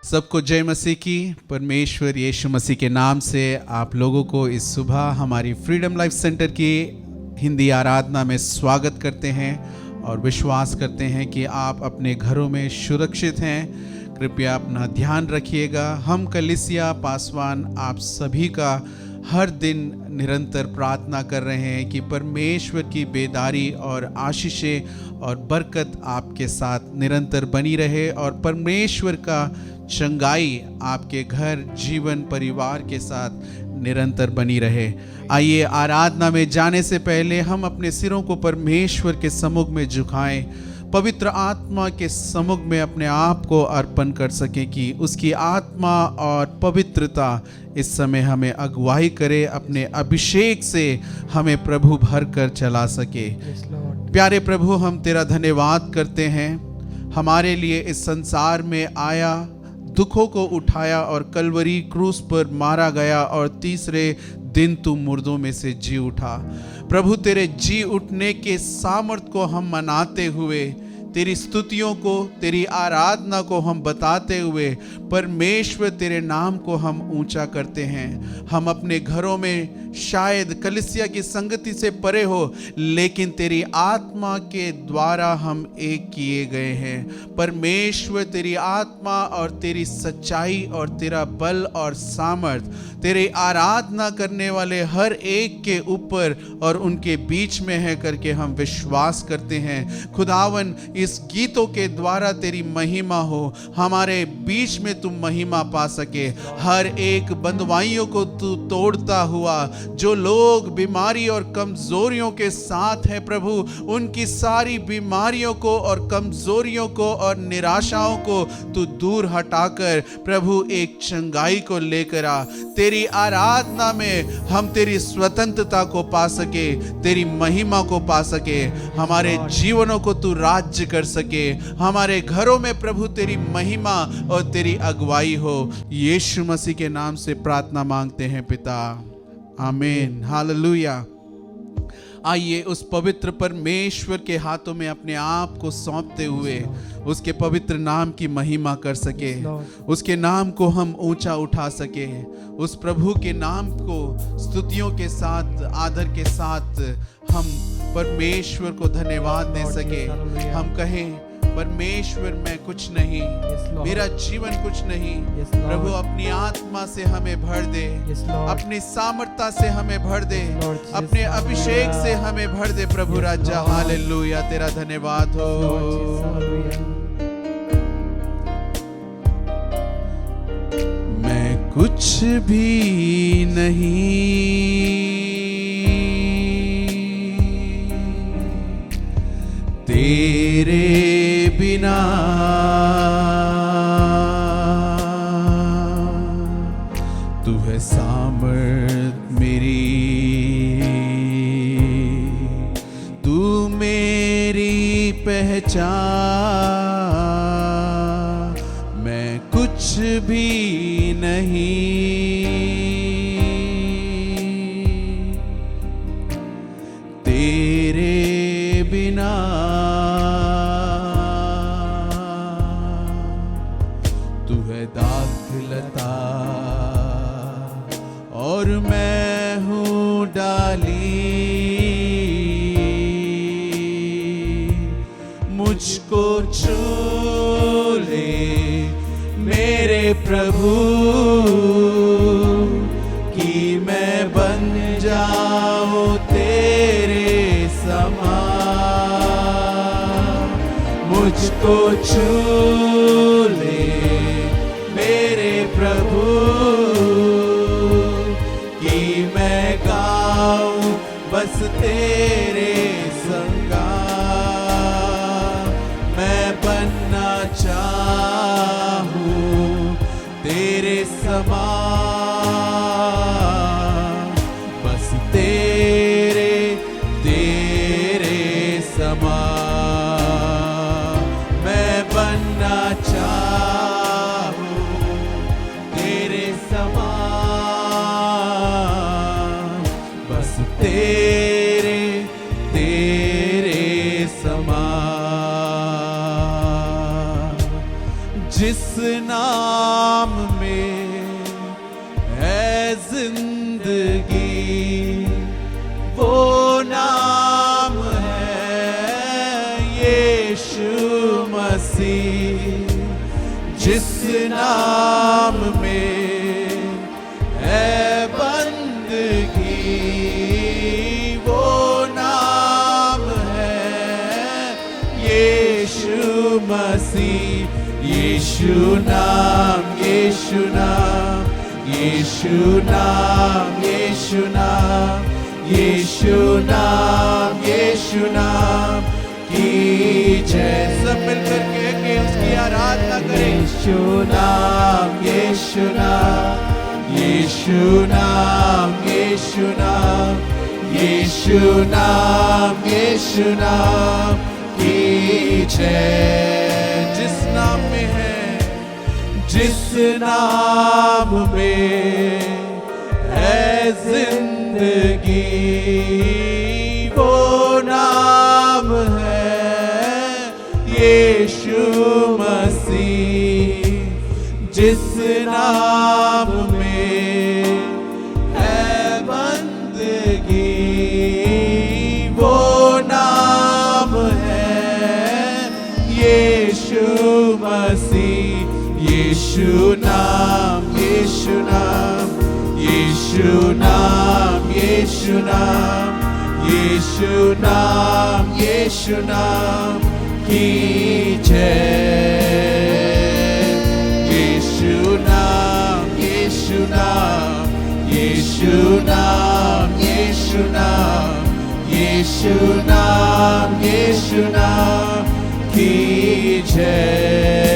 सबको जय मसीह की। परमेश्वर यीशु मसीह के नाम से आप लोगों को इस सुबह हमारी फ्रीडम लाइफ सेंटर की हिंदी आराधना में स्वागत करते हैं और विश्वास करते हैं कि आप अपने घरों में सुरक्षित हैं। कृपया अपना ध्यान रखिएगा। हम कलीसिया पासवान आप सभी का हर दिन निरंतर प्रार्थना कर रहे हैं कि परमेश्वर की बेदारी और आशीषें और बरकत आपके साथ निरंतर बनी रहे और परमेश्वर का चंगाई आपके घर, जीवन, परिवार के साथ निरंतर बनी रहे। आइए आराधना में जाने से पहले हम अपने सिरों को परमेश्वर के सम्मुख में झुकाएं, पवित्र आत्मा के सम्मुख में अपने आप को अर्पण कर सकें कि उसकी आत्मा और पवित्रता इस समय हमें अगुवाई करे, अपने अभिषेक से हमें प्रभु भर कर चला सके। प्यारे प्रभु, हम तेरा धन्यवाद करते हैं, हमारे लिए इस संसार में आया, दुखों को उठाया और कलवरी क्रूस पर मारा गया और तीसरे दिन तू मुर्दों में से जी उठा। प्रभु, तेरे जी उठने के सामर्थ को हम मनाते हुए, तेरी स्तुतियों को, तेरी आराधना को हम बताते हुए परमेश्वर तेरे नाम को हम ऊंचा करते हैं। हम अपने घरों में शायद कलीसिया की संगति से परे हो, लेकिन तेरी आत्मा के द्वारा हम एक किए गए हैं। परमेश्वर, तेरी आत्मा और तेरी सच्चाई और तेरा बल और सामर्थ तेरी आराधना करने वाले हर एक के ऊपर और उनके बीच में है करके हम विश्वास करते हैं। खुदावन, इस गीतों के द्वारा तेरी महिमा हो, हमारे बीच में तुम महिमा पा सके। हर एक बंधुआइयों को तू तोड़ता हुआ, जो लोग बीमारी और कमजोरियों के साथ हैं प्रभु, उनकी सारी बीमारियों को और कमजोरियों को और निराशाओं को तू दूर हटाकर प्रभु एक चंगाई को लेकर आ। तेरी आराधना में हम तेरी स्वतंत्रता को पा सके, तेरी महिमा को पा सके, हमारे जीवनों को तू राज्य कर सके, हमारे घरों में प्रभु तेरी महिमा और तेरी अगुवाई हो। यीशु मसीह के नाम से प्रार्थना मांगते हैं पिता, आमीन, हालेलुया। आइए उस पवित्र परमेश्वर के हाथों में अपने आप को सौंपते हुए उसके पवित्र नाम की महिमा कर सके, उसके नाम को हम ऊंचा उठा सके, उस प्रभु के नाम को स्तुतियों के साथ, आदर के साथ हम परमेश्वर को धन्यवाद दे सके। हम कहें, परमेश्वर मैं कुछ नहीं, मेरा जीवन कुछ नहीं, प्रभु अपनी आत्मा से हमें भर दे, अपनी सामर्थ्य से हमें भर दे, अपने अभिषेक से हमें भर दे प्रभु राजा। हालेलुया, तेरा धन्यवाद हो। मैं कुछ भी नहीं तेरे बिना, तू है सामर्थ मेरी, तू मेरी पहचान। मैं कुछ भी नहीं तेरे बिना, दाखलता और मैं हूँ डाली, मुझको छू ले मेरे प्रभु कि मैं बन जाऊं तेरे समान। मुझको छू ले मेरे प्रभु कि मैं गाऊं बस तेरे संगा। मैं बनना चाहूं तेरे समान, बस तेरे तेरे समान। मैं बनना चाहूं तेरे समान, बस तेरे तेरे समान। जिस नाम में है जिंदगी, वो नाम है यीशु मसीह। जिस नाम में है बंदगी, वो नाम है यीशु मसीह। यीशु नाम, यीशु नाम, यीशु नाम, यीशु नाम, यीशु नाम, यीशु नाम की जय। सब मिलकर के उसकी आराधना करें। यीशु नाम, यीशु नाम, यीशु नाम, यीशु नाम, यीशु नाम, यीशु नाम की जय। जिस नाम में है, जिस नाम में है जिंदगी, वो नाम है यीशु मसीह। जिस नाम में है बंदगी, वो नाम है यीशु मसीह। यीशु नाम, यीशु नाम, यीशु नाम, यीशु नाम, यीशु नाम, यीशु नाम की जय। यीशु नाम, यीशु नाम, यीशु नाम, यीशु नाम, यीशु नाम, यीशु नाम की जय।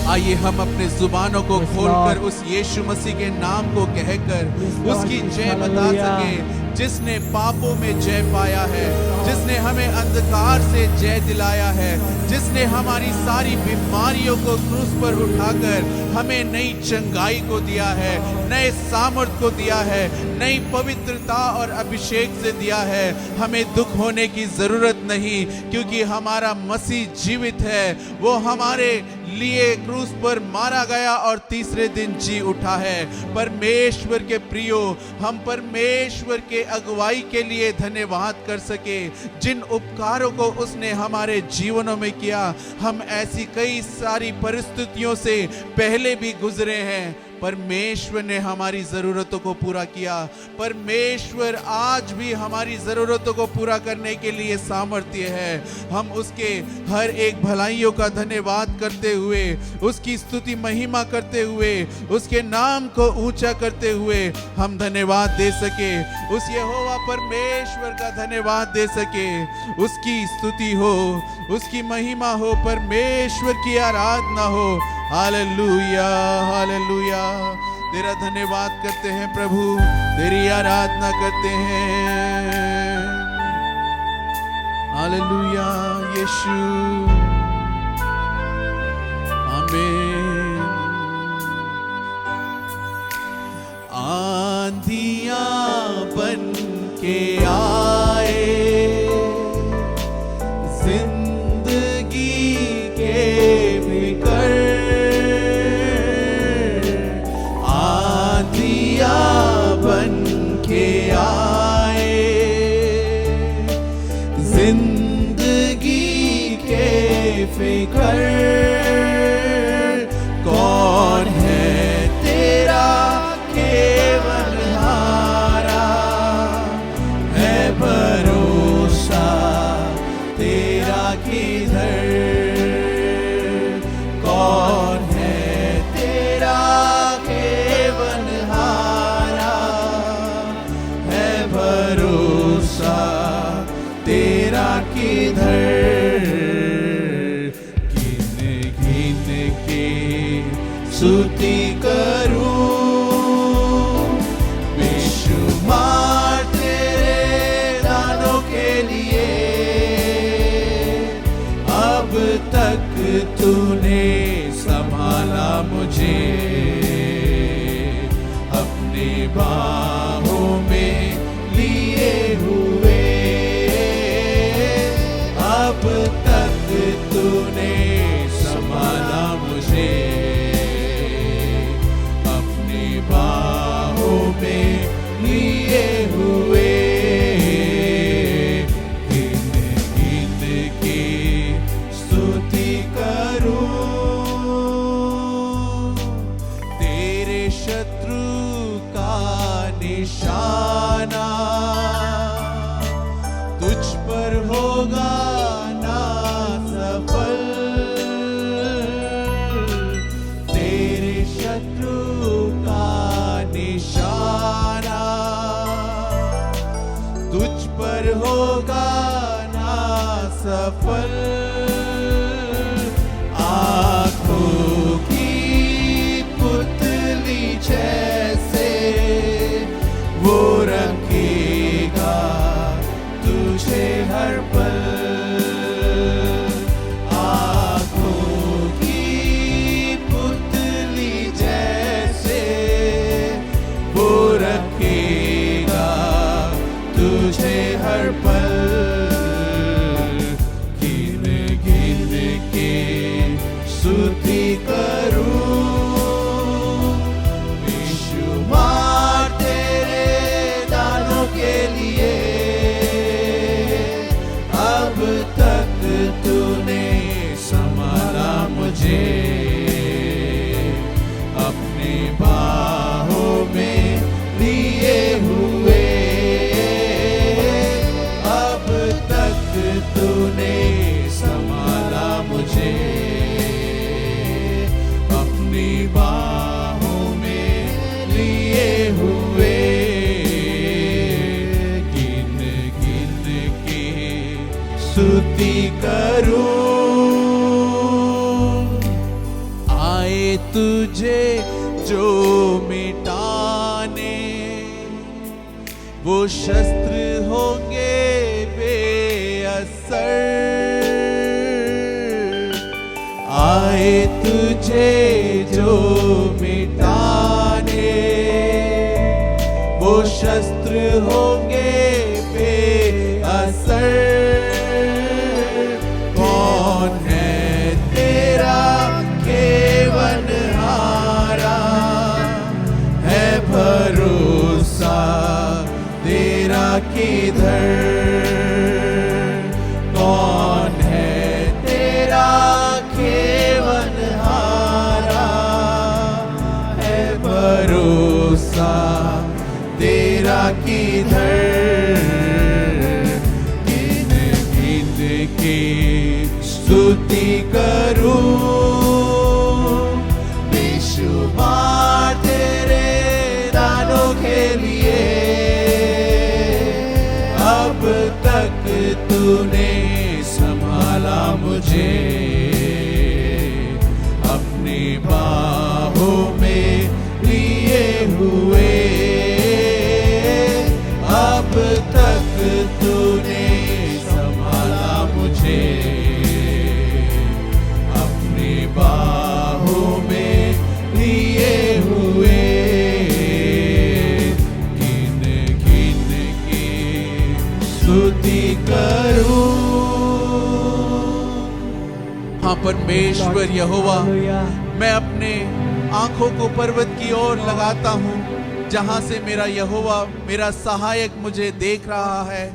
आइए हम अपने जुबानों को खोलकर उस यीशु मसीह के नाम को कहकर उसकी जय बता सके, जिसने पापों में जय पाया है, जिसने हमें अंधकार से जय दिलाया है, जिसने हमारी सारी बीमारियों को क्रूस पर उठाकर हमें नई चंगाई को दिया है, नए सामर्थ को दिया है, नई पवित्रता और अभिषेक से दिया है। हमें दुख होने की जरूरत नहीं, क्योंकि हमारा मसीह जीवित है। वो हमारे लिए क्रूस पर मारा गया और तीसरे दिन जी उठा है। परमेश्वर के प्रियो, हम परमेश्वर के अगुवाई के लिए धन्यवाद कर सके, जिन उपकारों को उसने हमारे जीवनों में किया। हम ऐसी कई सारी परिस्थितियों से पहले भी गुजरे हैं, परमेश्वर ने हमारी ज़रूरतों को पूरा किया। परमेश्वर आज भी हमारी ज़रूरतों को पूरा करने के लिए सामर्थ्य है। हम उसके हर एक भलाइयों का धन्यवाद करते हुए, उसकी स्तुति महिमा करते हुए, उसके नाम को ऊंचा करते हुए हम धन्यवाद दे सके। उस यहोवा परमेश्वर का धन्यवाद दे सके। उसकी स्तुति हो, उसकी महिमा हो, परमेश्वर की आराधना हो। Hallelujah, hallelujah. तेरा धन्यवाद करते हैं प्रभु, तेरी आराधना करते हैं। हालेलुया यीशु, आमीन। आंधियां बन के आए जिंदगी के बिगड़, बन के आए जिंदगी के फिकर। कौन है तेरा केवलहारा, है भरोसा तेरा किधर। कौन है तेरा तेरा किधर। गिन गिन के स्तुति करूं, बेशुमार तेरे दानों के लिए। अब तक तूने संभाला मुझे, अपनी बाहों में लिए हुए। लिए हुए गिन गिन के स्तुति करूं। तेरे शत्रु का निशाना तुझ पर होगा ना सफल। तेरे शत्रु का निशाना तुझ पर होगा ना सफल। आंखों की पुतली जैसे वो रखेगा तुझे हर पल। आंखों की पुतली जैसे वो रखेगा तुझे हर पल। गिन गिन के स्तुति करूं। बेशुमार तेरे दानों के लिए अब तक तूने संभाला मुझे। अपनी बाहों में लिए हुए अब तक तूने संभाला मुझे। अपनी बाहों में लिए हुए गिन गिन के स्तुति करूं। आए तुझे जो मिटाने वो शस्त्र होंगे बेअसर। आए तुझे जो मिटाने वो शस्त्र होंगे बेअसर। कौन है तेरा केवनहारा है भरोसा तेरा किधर। कौन है तेरा केवनहारा है भरोसा तेरा किधर। गिन गिन के स्तुति करूं। बेशुमार तेरे दानों के लिए अब तक तूने संभाला मुझे। अपनी बाहों में लिए हुए अब तक तूने संभाला मुझे। अपनी बाहों में लिए हुए गिन गिन के स्तुति करूं। हाँ परमेश्वर यहोवा, मैं अपने आंखों को पर्वत की ओर लगाता हूँ जहां से मेरा यहोवा मेरा सहायक मुझे देख रहा है।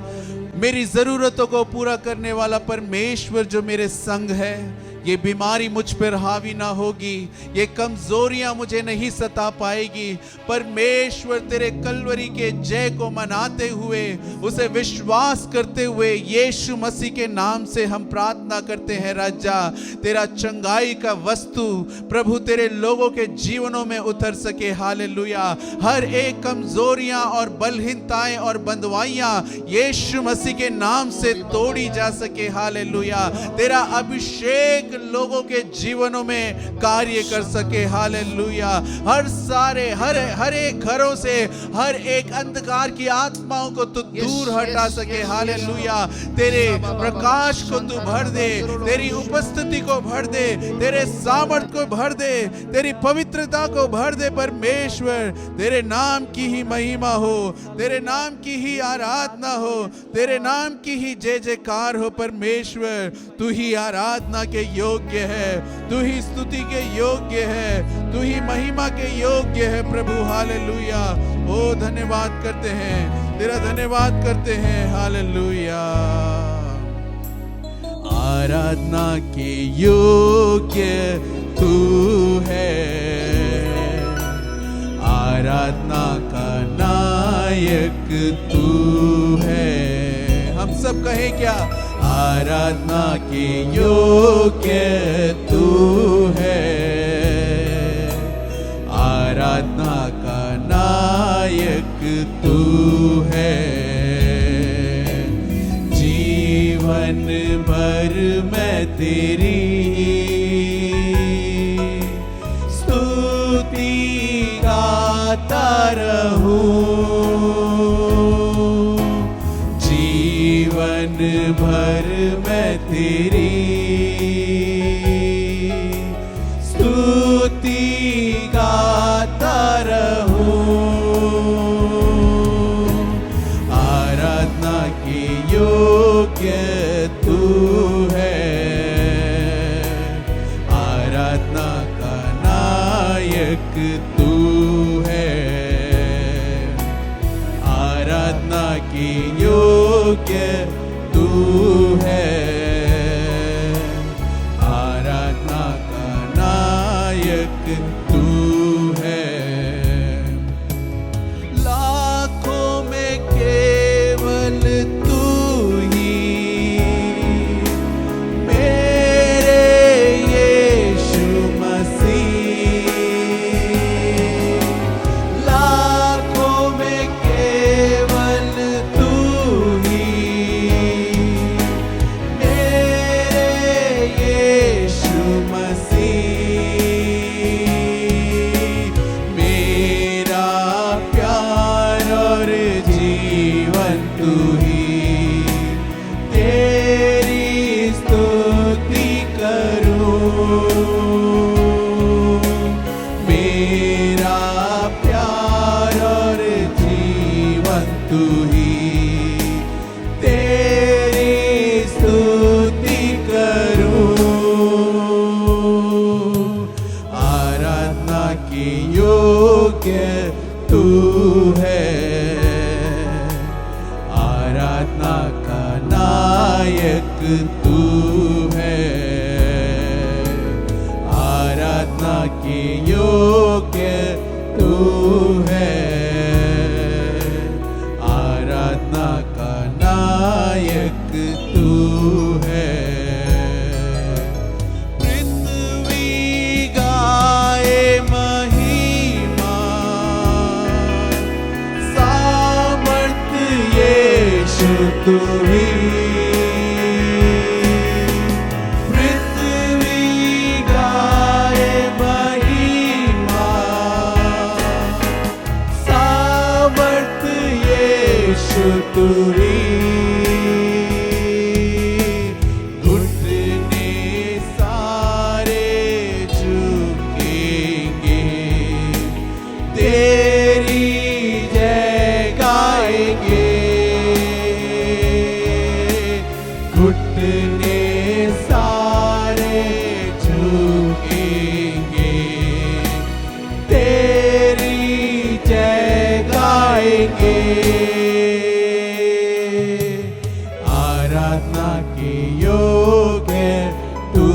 मेरी जरूरतों को पूरा करने वाला परमेश्वर जो मेरे संग है। ये बीमारी मुझ पर हावी ना होगी, ये कमजोरियां मुझे नहीं सता पाएगी। परमेश्वर तेरे कलवरी के जय को मनाते हुए, उसे विश्वास करते हुए यीशु मसीह के नाम से हम प्रार्थना करते हैं। राजा तेरा चंगाई का वस्तु प्रभु तेरे लोगों के जीवनों में उतर सके। हालेलुया। हर एक कमजोरियां और बलहीनताएं और बंधुआइयां यीशु मसीह के नाम से तोड़ी जा सके। हालेलुया। तेरा अभिषेक लोगों के जीवनों में कार्य कर सके। हालेलुया। हर एक घरों से हर एक अंधकार की आत्माओं को तू दूर हटा सके। हालेलुया। तेरे प्रकाश को तू भर दे, तेरी उपस्थिति को भर दे, तेरे सामर्थ को भर दे, तेरी पवित्रता को भर दे। परमेश्वर तेरे नाम की ही महिमा हो, तेरे नाम की ही आराधना हो, तेरे नाम की ही जय जयकार हो। परमेश्वर तू ही आराधना के योग्य है, तू ही स्तुति के योग्य है, तू ही महिमा के योग्य है प्रभु। हालेलुया। ओ धन्यवाद करते हैं, तेरा धन्यवाद करते हैं। हालेलुया। आराधना के योग्य तू है, आराधना का नायक तू है। हम सब कहें क्या? आराधना के योग्य तू है, आराधना का नायक तू है। जीवन भर मैं तेरी स्तुति गाता रहूं, जीवन भर मैं तेरी स्तुति गाता रहूं। आराधना के योग्य तू है, आराधना का नायक तू है, आराधना के योग्य तू है, आराधना का नायक तू है। लाखों में केवल तू ही मेरे यीशु मसीह, लाखों में केवल तू ही मेरे यीशु मसीह। मेरा प्यार और जीवन तू ही, तेरी स्तुति करूं। मेरा प्यार और जीवन तू ही, तेरी स्तुति करूं। आराधना के योग्य तू है, आराधना का नायक तू है, आराधना के योग्य तू है, आराधना का नायक तू है। पृथ्वी गाए महिमा, सामर्थ यीशु तू ही। पृथ्वी गाए महिमा, सामर्थ यीशु तू ही। घुटने सारे झुकेंगे, तेरी जय गाएंगे। घुटने सारे झुकेंगे, तेरी जय गाएंगे। आराधना के योग्य तू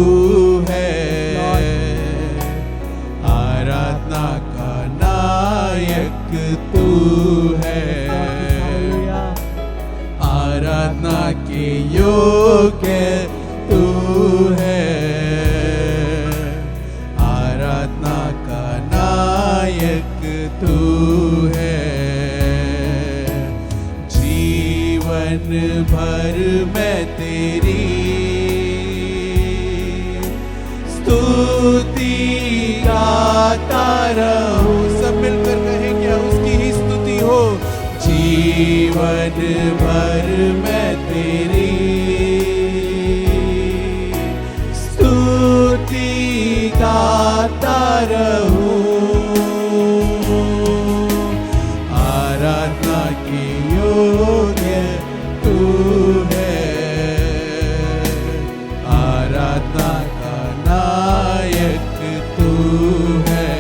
है, आराधना का नायक तू है, आराधना के योग्य तू है, आराधना का नायक तू है। जीवन भर मैं तेरी स्तुति गाता रहूं। सब मिलकर कहें क्या? उसकी ही स्तुति हो। जीवन भर मैं तेरी स्तुति गाता रहूं। आराधना के योग्य तू है, आराधना का नायक तू है,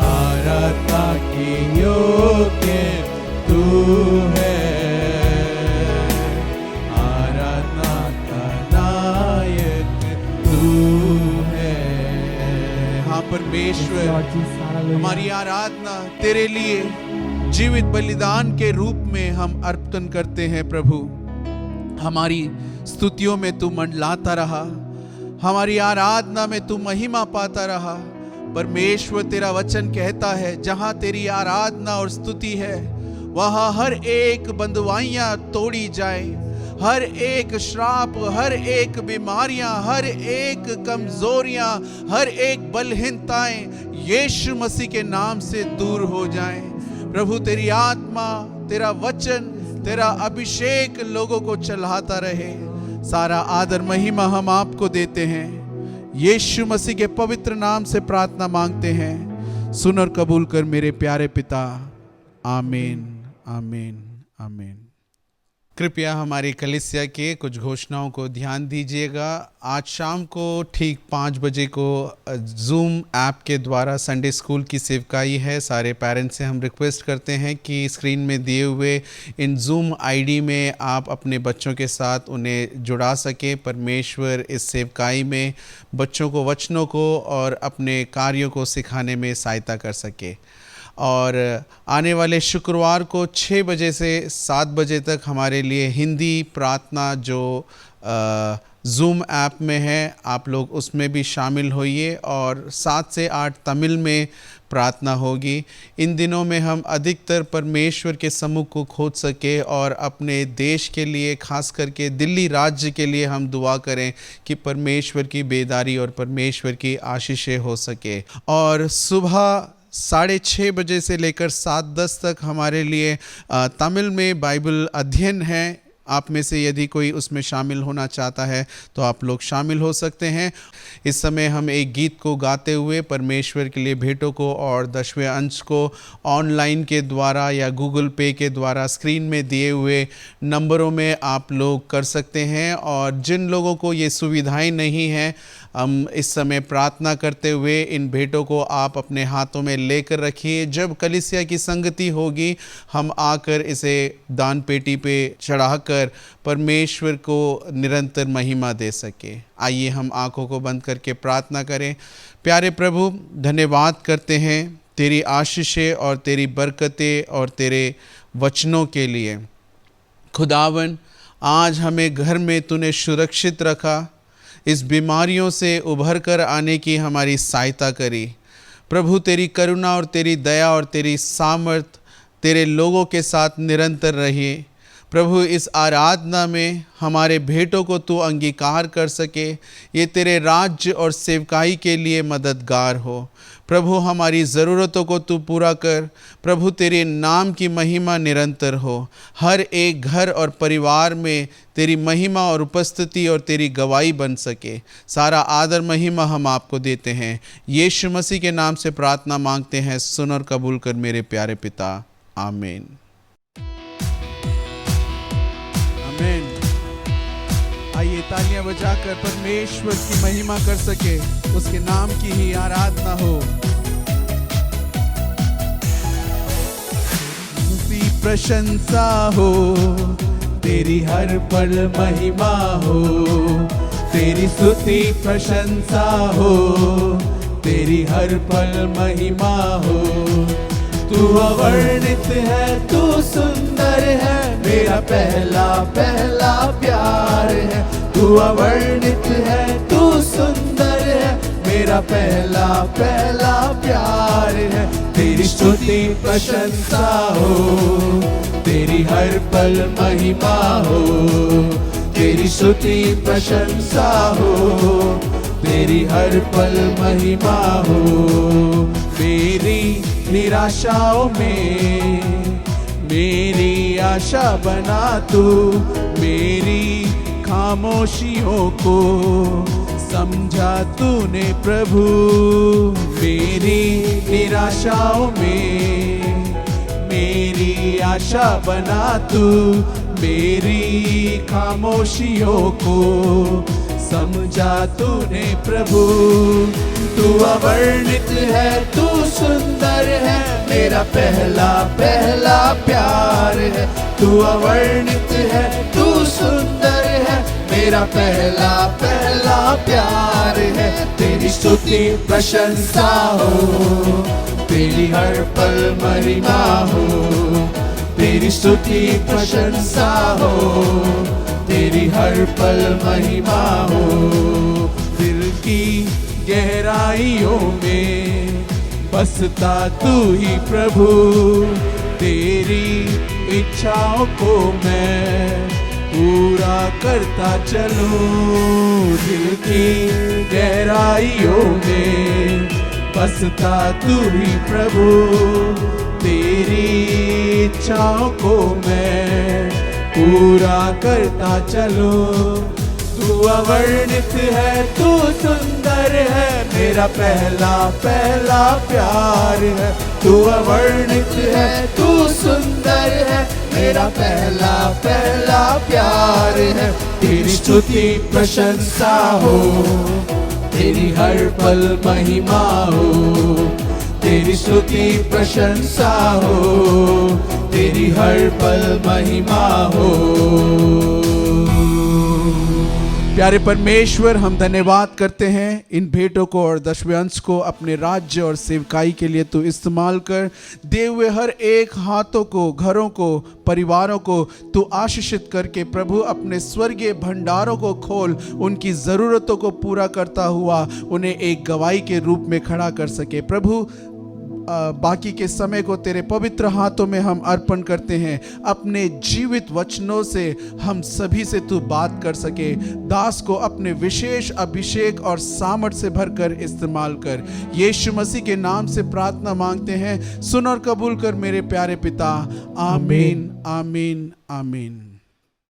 आराधना ही योग्य तू है, आराधना का नायक तू है। हाँ परमेश्वर, हमारी आराधना तेरे लिए जीवित बलिदान के रूप में हम अर्पण करते हैं प्रभु। हमारी स्तुतियों में तू मंडलाता रहा, हमारी आराधना में तू महिमा पाता रहा। परमेश्वर तेरा वचन कहता है जहां तेरी आराधना और स्तुति है वहां हर एक बंधुआइयां तोड़ी जाए, हर एक श्राप, हर एक बीमारियां, हर एक कमजोरियां, हर एक बलहीनताएं यीशु मसीह के नाम से दूर हो जाएं। प्रभु तेरी आत्मा, तेरा वचन, तेरा अभिषेक लोगों को चलाता रहे। सारा आदर महिमा हम आपको देते हैं, यीशु मसीह के पवित्र नाम से प्रार्थना मांगते हैं। सुन और कबूल कर मेरे प्यारे पिता, आमीन आमीन आमीन। कृपया हमारी कलीसिया के कुछ घोषणाओं को ध्यान दीजिएगा। आज शाम को ठीक 5 बजे को जूम ऐप के द्वारा संडे स्कूल की सेवकाई है। सारे पेरेंट्स से हम रिक्वेस्ट करते हैं कि स्क्रीन में दिए हुए इन जूम आईडी में आप अपने बच्चों के साथ उन्हें जुड़ा सकें। परमेश्वर इस सेवकाई में बच्चों को वचनों को और अपने कार्यों को सिखाने में सहायता कर सके। और आने वाले शुक्रवार को 6 बजे से 7 बजे तक हमारे लिए हिंदी प्रार्थना जो जूम ऐप में है, आप लोग उसमें भी शामिल होइए। और 7 से 8 तमिल में प्रार्थना होगी। इन दिनों में हम अधिकतर परमेश्वर के सम्मुख को खोज सके और अपने देश के लिए, खास करके दिल्ली राज्य के लिए हम दुआ करें कि परमेश्वर की बेदारी और परमेश्वर की आशीषें हो सके। और सुबह 6:30 बजे से लेकर 7:10 तक हमारे लिए तमिल में बाइबल अध्ययन है। आप में से यदि कोई उसमें शामिल होना चाहता है तो आप लोग शामिल हो सकते हैं। इस समय हम एक गीत को गाते हुए परमेश्वर के लिए भेंटों को और 10वें अंश को ऑनलाइन के द्वारा या गूगल पे के द्वारा स्क्रीन में दिए हुए नंबरों में आप लोग कर सकते हैं। और जिन लोगों को ये सुविधाएं नहीं हैं, हम इस समय प्रार्थना करते हुए इन भेंटों को आप अपने हाथों में लेकर रखिए। जब कलीसिया की संगति होगी हम आकर इसे दान पेटी पे चढ़ाकर परमेश्वर को निरंतर महिमा दे सके। आइए हम आंखों को बंद करके प्रार्थना करें। प्यारे प्रभु, धन्यवाद करते हैं तेरी आशीषें और तेरी बरकतें और तेरे वचनों के लिए। खुदावन, आज हमें घर में तूने सुरक्षित रखा, इस बीमारियों से उभर कर आने की हमारी सहायता करी। प्रभु, तेरी करुणा और तेरी दया और तेरी सामर्थ तेरे लोगों के साथ निरंतर रही। प्रभु, इस आराधना में हमारे भेंटों को तू अंगीकार कर सके, ये तेरे राज्य और सेवकाई के लिए मददगार हो। प्रभु, हमारी ज़रूरतों को तू पूरा कर। प्रभु, तेरे नाम की महिमा निरंतर हो। हर एक घर और परिवार में तेरी महिमा और उपस्थिति और तेरी गवाही बन सके। सारा आदर महिमा हम आपको देते हैं। यीशु मसीह के नाम से प्रार्थना मांगते हैं, सुन और कबूल कर मेरे प्यारे पिता, आमीन आमीन। आइए तालियां बजाकर परमेश्वर की महिमा कर सके, उसके नाम की ही आराधना हो। उसकी प्रशंसा हो, तेरी हर पल महिमा हो। तेरी स्तुति प्रशंसा हो, तेरी हर पल महिमा हो। तू अवर्णित है, तू सुंदर है, मेरा पहला पहला प्यार है। तू अवर्णित है, तू सुंदर है, मेरा पहला पहला प्यार है। तेरी स्तुति प्रशंसा हो, तेरी हर पल महिमा हो। तेरी स्तुति प्रशंसा हो, तेरी हर पल महिमा हो। मेरी निराशाओं में मेरी आशा बना तू, मेरी खामोशियों को समझा तूने प्रभु। मेरी निराशाओं में मेरी आशा बना तू, मेरी खामोशियों को समझा तूने प्रभु। तू अवर्णित है, तू सुंदर है, मेरा पहला पहला प्यार है। तू अवर्णित है, तू सुंदर है, मेरा पहला पहला प्यार है। तेरी स्तुति प्रशंसा हो, तेरी हर पल महिमा हो। तेरी स्तुति प्रशंसा हो, तेरी हर पल महिमा हो। दिल की गहराइयों में बसता तू ही प्रभु, तेरी इच्छाओं को मैं पूरा करता चलूं। दिल की गहराइयों में बसता तू ही प्रभु, तेरी इच्छाओं को मैं पूरा करता चलूं। तू अवर्णित है, तू सुंदर है, मेरा पहला पहला प्यार है। तू अवर्णित है, तू सुंदर है, मेरा पहला पहला प्यार है। तेरी स्तुति प्रशंसा हो, तेरी हर पल महिमा हो। तेरी स्तुति प्रशंसा हो, तेरी हर पल महिमा हो। प्यारे परमेश्वर, हम धन्यवाद करते हैं इन भेंटों को और दशवें अंश को अपने राज्य और सेवकाई के लिए तू इस्तेमाल कर। दिए हुए हर एक हाथों को, घरों को, परिवारों को तू आशीषित करके प्रभु अपने स्वर्गीय भंडारों को खोल, उनकी ज़रूरतों को पूरा करता हुआ उन्हें एक गवाही के रूप में खड़ा कर सके। प्रभु बाकी के समय को तेरे पवित्र हाथों में हम अर्पण करते हैं। अपने जीवित वचनों से हम सभी से तू बात कर सके। दास को अपने विशेष अभिषेक और सामर्थ से भरकर इस्तेमाल कर। यीशु मसीह के नाम से प्रार्थना मांगते हैं, सुन और कबूल कर मेरे प्यारे पिता। आमीन, आमीन, आमीन।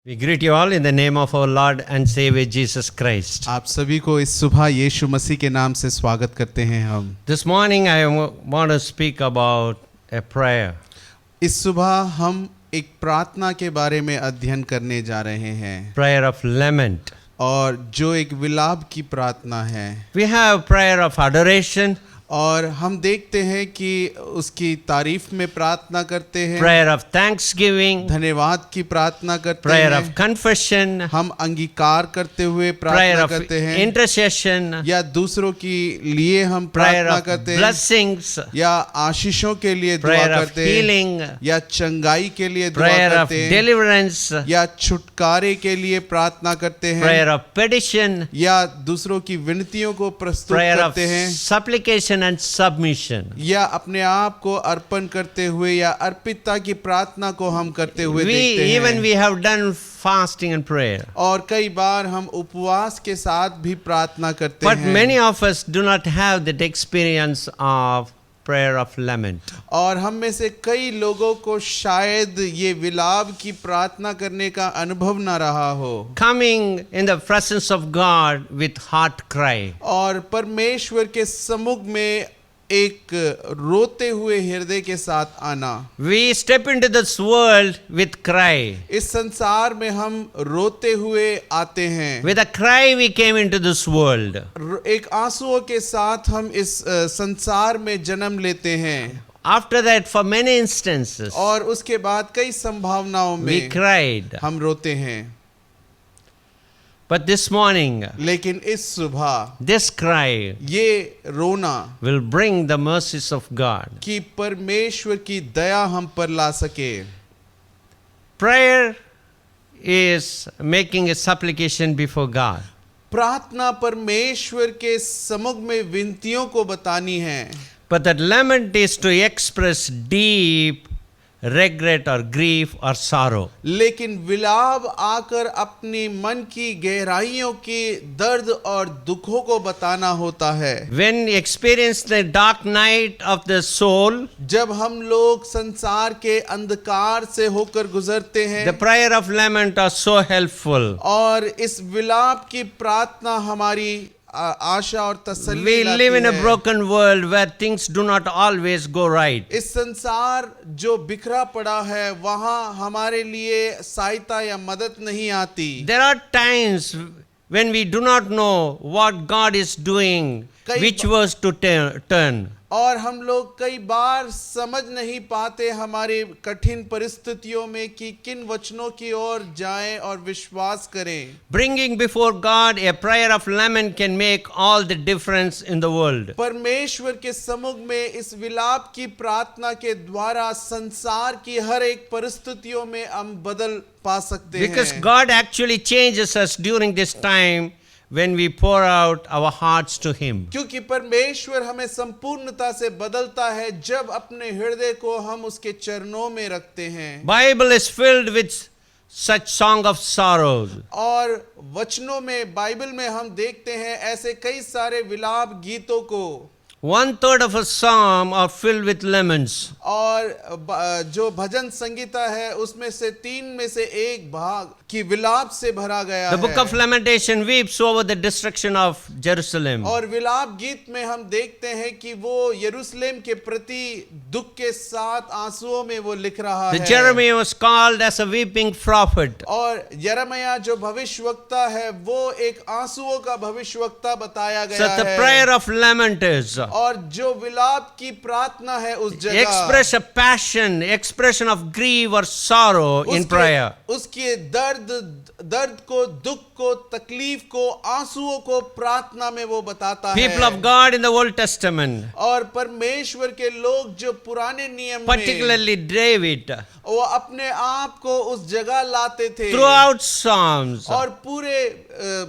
We greet you all in the name of our Lord and Savior Jesus Christ. आप सभी को इस सुबह यीशु मसीह के नाम से स्वागत करते हैं हम। This morning I want to speak about a prayer. इस सुबह हम एक प्रार्थना के बारे में अध्ययन करने जा रहे हैं, Prayer of lament. और जो एक विलाप की प्रार्थना है। We have prayer of adoration, और हम देखते हैं कि उसकी तारीफ में प्रार्थना करते हैं, prayer of thanksgiving, धन्यवाद की प्रार्थना करते prayer हैं, of confession, हम अंगीकार करते हुए prayer प्रार्थना of करते हैं, intercession, या दूसरों की लिए हम prayer प्रार्थना of करते हैं, blessings, या आशीषों के लिए दुआ prayer of करते हैं, healing, या चंगाई के लिए दुआ prayer of करते हैं, deliverance, या छुटकारे के लिए प्रार्थना करते हैं, prayer of petition, या दूसरों की विनतियों को प्रस्तुत prayer of करते हैं, supplication and submission. या अपने आप को अर्पण करते हुए या अर्पितता की प्रार्थना को हम करते हुए देखते हैं। We have done fasting and prayer. और कई बार हम उपवास के साथ भी प्रार्थना करते But हैं। many of us do not have that experience of prayer of lament. और हम में से कई लोगों को शायद ये विलाप की प्रार्थना करने का अनुभव ना रहा हो, Coming in the presence of God with heart cry. और परमेश्वर के सम्मुख में एक रोते हुए हृदय के साथ आना। We step into this world with cry. इस संसार में हम रोते हुए आते हैं। With a cry we came into this world. एक आंसुओं के साथ हम इस संसार में जन्म लेते हैं। After that, for many instances, और उसके बाद कई संभावनाओं we में cried. हम रोते हैं। But this morning, लेकिन इस सुबह this cry ये रोना will bring the mercies of God. कि परमेश्वर की दया हम पर ला सके। Prayer is making a supplication before God. प्रार्थना परमेश्वर के सम्मुख में विनतियों को बतानी है। But that lament is to express deep regret or grief or sorrow. लेकिन विलाप आकर अपनी मन की गहराइयों के दर्द और दुखों को बताना होता है। When we experience the dark night of the soul, जब हम लोग संसार के अंधकार से होकर गुजरते हैं, the prayer of lament are so helpful. और इस विलाप की प्रार्थना हमारी आशा और तसल्ली We लाती live in a है। broken world where things do not always go right. इस संसार जो बिखरा पड़ा है, वहाँ हमारे लिए सहायता या मदद नहीं आती। There are times when we do not know what God is doing, which verse to turn. और हम लोग कई बार समझ नहीं पाते हमारे कठिन परिस्थितियों में कि किन वचनों की ओर जाएं और विश्वास करें। Bringing before God a prayer of lament can make all the difference in the world. परमेश्वर के सम्मुख में इस विलाप की प्रार्थना के द्वारा संसार की हर एक परिस्थितियों में हम बदल पा सकते Because हैं। God actually changes us during this time when we pour out our hearts to Him. क्योंकि परमेश्वर हमें संपूर्णता से बदलता है जब अपने हृदय को हम उसके चरणों में रखते हैं। Bible is filled with such song of sorrows. और वचनों में बाइबल में हम देखते हैं ऐसे कई सारे विलाप गीतों को। 1/3 of a psalm are filled with laments. और जो भजन संगीता है उसमें से 3 में से 1 भाग की विलाप से भरा गया The book है। of Lamentation weeps over the destruction of Jerusalem. और विलाप गीत में हम देखते हैं कि वो यरूशलेम के प्रति दुख के साथ आंसुओं में वो लिख रहा The है। Jeremiah was called as a weeping prophet. और यिर्मयाह जो भविष्यवक्ता है वो एक आंसुओं का भविष्यवक्ता बताया So गया the है। prayer of lament is और जो विलाप की प्रार्थना है उस जगह express a passion, expression of grief or sorrow in prayer. उसके दर्द को, दुख को, तकलीफ को, आंसुओं को प्रार्थना में वो बताता People है। of God in the Old Testament, और परमेश्वर के लोग जो पुराने नियम में particularly David, वो अपने आप को उस जगह लाते थे throughout Psalms, और पूरे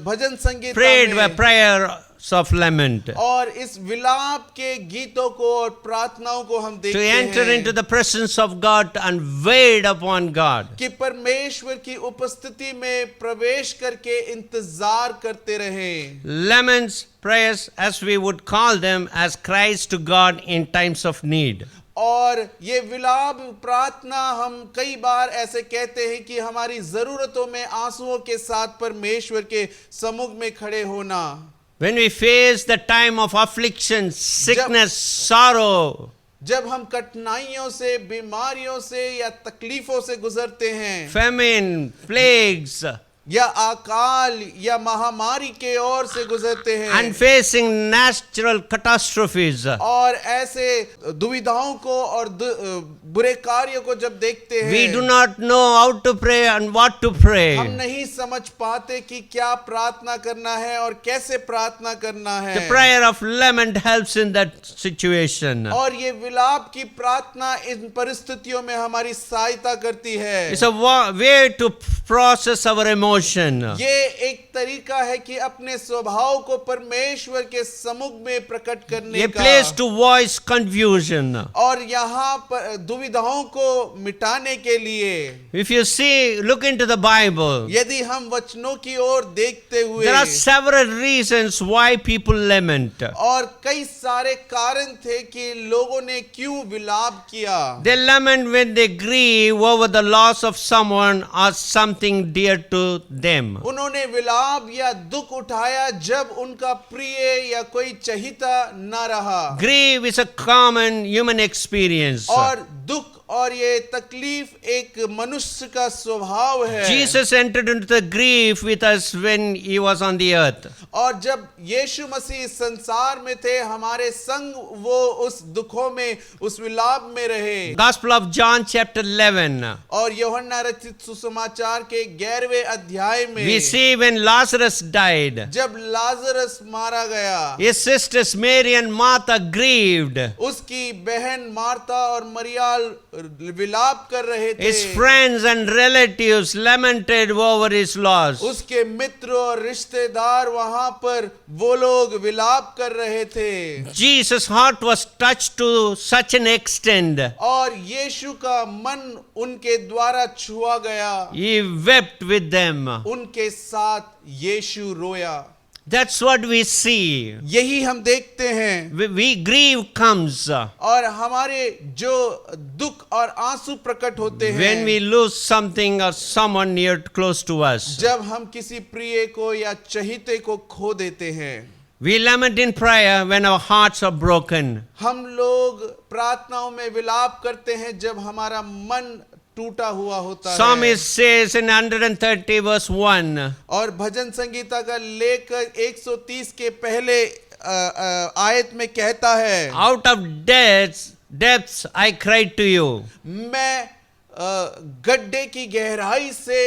भजन संगीत prayed में by prayers of lament. और इस विलाप के गीतों को और प्रार्थनाओं को हम To देखते enter हैं into the presence of God and wait upon God. कि परमेश्वर की उपस्थिति में प्रवेश करके इंतजार करते रहें। Laments, prayers, as we would call them, as cries to God in times of need. और ये विलाप प्रार्थना हम कई बार ऐसे कहते हैं कि हमारी जरूरतों में आंसुओं के साथ परमेश्वर के सम्मुख में खड़े होना। When we face the time of affliction, sickness, sorrow, जब हम कठिनाइयों से, बीमारियों से या तकलीफों से गुजरते हैं famine, plagues, या अकाल या महामारी के ओर से गुजरते हैं and facing natural catastrophes, और ऐसे दुविधाओं को और बुरे कार्यों को जब देखते हैं we do not know how to pray and what to हम pray. नहीं समझ पाते कि क्या प्रार्थना करना है और कैसे प्रार्थना करना है। The prayer of lament helps in that situation. और ये विलाप की प्रार्थना इन परिस्थितियों में हमारी सहायता करती है। It's a way to process our emotion. ये एक तरीका है कि अपने स्वभाव को परमेश्वर के सम्मुख में प्रकट करने A का, place to voice confusion. और यहाँ पर दुविधाओं को मिटाने के लिए If you see, look into the Bible, यदि हम वचनों की ओर देखते हुए there are several reasons why people lament. और कई सारे कारण थे कि लोगों ने क्यों विलाप किया। They lament when they grieve over the loss of someone or something dear to them. उन्होंने विलाप या दुख उठाया जब उनका प्रिय या कोई चहिता न रहा। Grief is a common human experience. और दुख और ये तकलीफ एक मनुष्य का स्वभाव है। Jesus entered into the grief with us when he was on the earth. और जब यीशु मसीह संसार में थे हमारे संग वो उस दुखों में, उस विलाप में रहे। Gospel of John chapter 11. और यूहन्ना रचित सुसमाचार के 11वें अध्याय में We see when Lazarus died, जब लाजरस मारा गया, his sisters Mary and Martha grieved. उसकी बहन मार्था और मरियाल विलाप कर रहे थे। His friends and relatives lamented over his loss. उसके मित्र और रिश्तेदार वहां पर वो लोग विलाप कर रहे थे। Jesus' heart was touched to such an extent. और यीशु का मन उनके द्वारा छुआ गया, He wept with them. उनके साथ यीशु रोया। That's what we see. यही हम देखते हैं। We grieve comes और हमारे जो दुख और आंसू प्रकट होते हैं when we lose something or someone near close to us. जब हम किसी प्रिय को या चहिते को खो देते हैं। We lament in prayer when our hearts are broken. हम लोग प्रार्थनाओं में विलाप करते हैं जब हमारा मन टूटा हुआ होता है। Psalmist says in 130 verse 1, और भजन संगीता का लेकर 130 के पहले आयत में कहता है, Out of depths I cried to you. मैं गड्ढे की गहराई से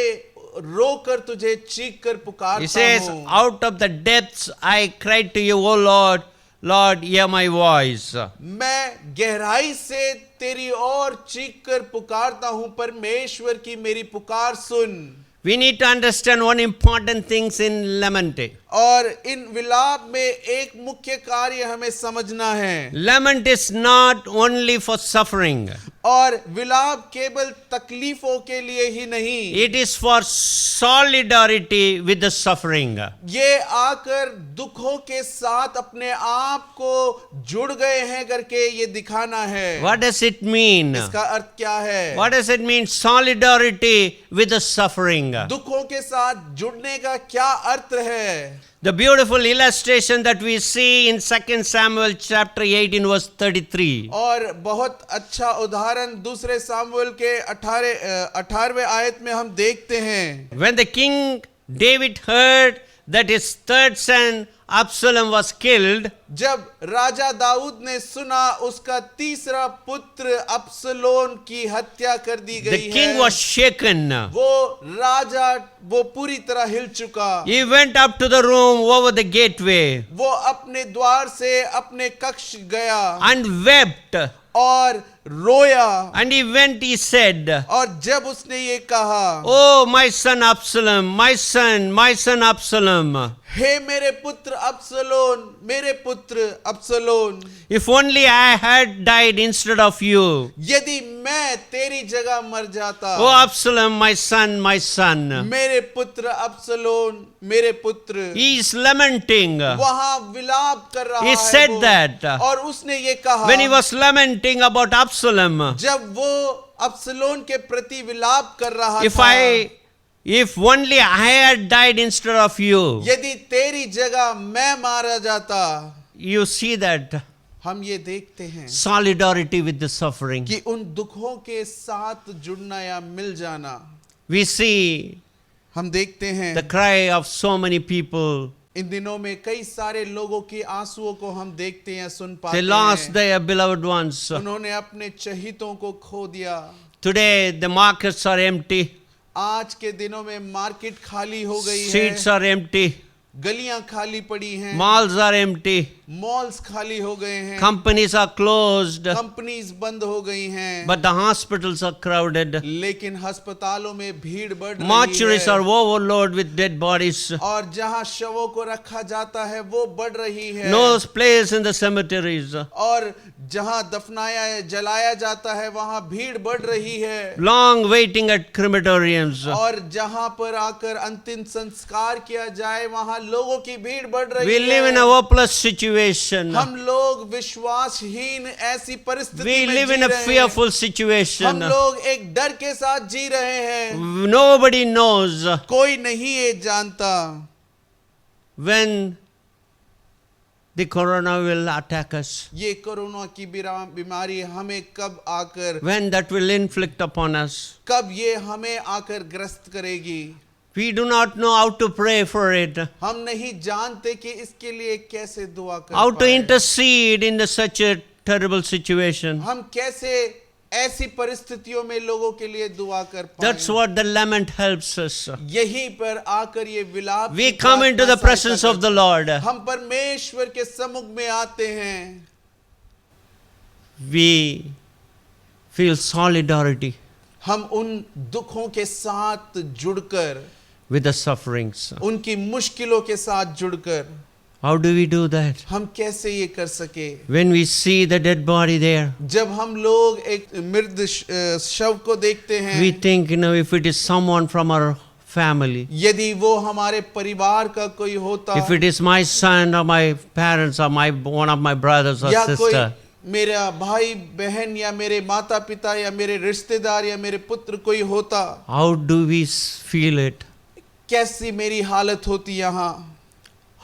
रोकर तुझे चीख कर He पुकारता says, हूँ। out of the depths I cried to you, O Lord, Lord, hear my voice. मैं गहराई से तेरी ओर चीख कर पुकारता हूँ, परमेश्वर की मेरी पुकार सुन। We need to understand one important things in lament. और इन विलाप में एक मुख्य कार्य हमें समझना है। Lament is not only for suffering. और विलाप केवल तकलीफों के लिए ही नहीं, It is for solidarity with the suffering. ये आकर दुखों के साथ अपने आप को जुड़ गए हैं करके ये दिखाना है। What does it mean? इसका अर्थ क्या है? What does it mean? Solidarity with the suffering. दुखों के साथ जुड़ने का क्या अर्थ है? The beautiful illustration that we see in 2 Samuel chapter 18 verse 33. और बहुत अच्छा उदाहरण दूसरे सामुएल के 18वें आयत में हम देखते हैं। When the king David heard that his third son Absalom was killed, जब राजा दाऊद ने सुना उसका तीसरा पुत्र अब्सलोम की हत्या कर दी the गई king है, was shaken. वो पूरी तरह हिल चुका। He went up to the room over the gateway वो अपने द्वार से अपने कक्ष गया and wept. और रोया। And he said, और जब उसने ये कहा, Oh, my son Absalom, my son Absalom, हे मेरे पुत्र अब्सलोम, मेरे पुत्र अब्सलोम, if only I had died instead of you. यदि मैं तेरी जगह मर जाता। Oh, Absalom, my son, मेरे पुत्र अब्सलोम, मेरे पुत्र। he is lamenting. वहां विलाप कर रहा He है said वो। that. और उसने ये कहा, When he was lamenting about Absalom, जब वो अब्सलोम के प्रति विलाप कर रहा if था, if only I had died instead of you. यदि तेरी जगह मैं मारा जाता। You see that हम ये देखते हैं solidarity with the suffering. कि उन दुखों के साथ जुड़ना या मिल जाना। We see हम देखते हैं the cry of so many people. इन दिनों में कई सारे लोगों की आंसुओं को हम देखते हैं, सुन पाते They lost हैं। their beloved ones. उन्होंने अपने चहितों को खो दिया। Today the markets are empty. आज के दिनों में मार्केट खाली हो गई है, Streets are empty. गलियां खाली पड़ी हैं, Malls are empty. मॉल्स खाली हो गए हैं, Companies are closed. कंपनीज बंद हो गई हैं, But the hospitals are crowded. लेकिन अस्पतालों में भीड़ बढ़ रही Mortuaries are है overloaded with dead bodies. और जहां शवों को रखा जाता है वो बढ़ रही है। No place in the cemeteries. और जहां दफनाया जलाया जाता है वहां भीड़ बढ़ रही है। Long waiting at crematoriums. और जहां पर आकर अंतिम संस्कार किया जाए वहां लोगों की भीड़ बढ़ रही We है। live in a hopeless situation. हम लोग विश्वासहीन ऐसी परिस्थिति We में live जी in a रहे हैं। fearful हम situation. लोग एक डर के साथ जी रहे हैं। Nobody knows कोई नहीं ये जानता when the corona will attack us, ये कोरोना की बीमारी हमें कब आकर, when that will inflict upon us. कब ये हमें आकर ग्रस्त करेगी। We do not know how to pray for it, हम नहीं जानते कि इसके लिए कैसे दुआ कर how to पाएं। intercede in such a terrible situation. हम कैसे ऐसी परिस्थितियों में लोगों के लिए दुआ कर That's पाएं। what the lament helps us. यहीं पर आकर ये विलाप We की come into the प्रार्थना presence सहायता of the करती Lord. है। हम परमेश्वर के सम्मुख में आते हैं। We feel solidarity हम उन दुखों के साथ जुड़कर, with the sufferings. उनकी मुश्किलों के साथ जुड़कर, How do we do that? हम कैसे ये कर सके? When we see the dead body there, जब हम लोग एक मृत शव को देखते हैं, we think, if it is someone from our family, यदि वो हमारे परिवार का कोई होता, if it is my son or my parents or one of my brothers or या कोई sister, मेरा भाई बहन या मेरे माता पिता या मेरे रिश्तेदार या मेरे पुत्र कोई होता, how do we feel it? कैसी मेरी हालत होती यहाँ,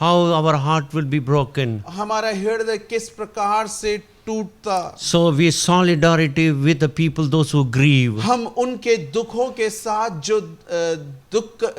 How our heart will be broken. हमारा हृदय किस प्रकार से टूटता। So we solidarity with the people, those who grieve. हम उनके दुखों के साथ जो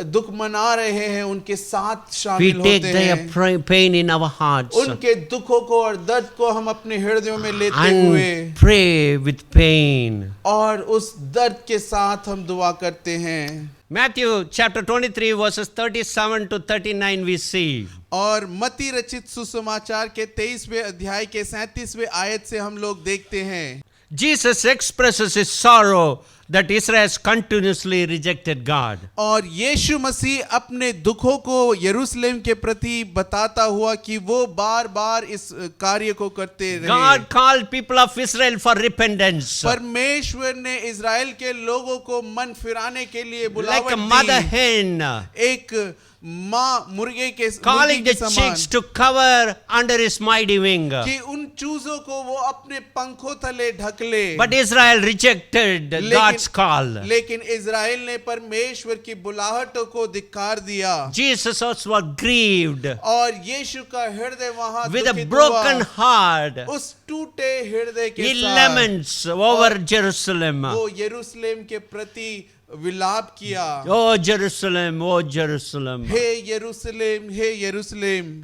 दुख मना रहे हैं उनके साथ We शामिल take होते their हैं। pain in our hearts उनके दुखों को और दर्द को हम अपने हृदयों में लेते हुए and pray with pain. और उस दर्द के साथ हम दुआ करते हैं। Matthew chapter 23 verses 37 to 39 we see. और मत्ती रचित सुसमाचार के 23वें अध्याय के 37वें आयत से हम लोग देखते हैं Jesus expresses his sorrow that Israel has continuously rejected God. और यीशु मसीह अपने दुखों को यरूशलेम के प्रति बताता हुआ कि वो बार बार इस कार्य को करते रहे। God called people of Israel for repentance. परमेश्वर ने इज़राइल के लोगों को मन फिराने के लिए बुलावट Like a mother the. hen एक माँ मुर्गी के calling the समान chicks to cover under his mighty wing. कि उन चूजों को वो अपने पंखों तले ढक ले। But Israel rejected God's call. लेकिन इज़राइल ने परमेश्वर की बुलाहटों को धिक्कार दिया। Jesus also was grieved और यीशु का हृदय वहां with a दुखित broken हुआ। heart. उस टूटे हृदय के He साथ laments over Jerusalem. वो यरूशलेम के प्रति विलाप किया। Oh Jerusalem, oh Jerusalem. हे यरूशलेम, हे यरूशलेम।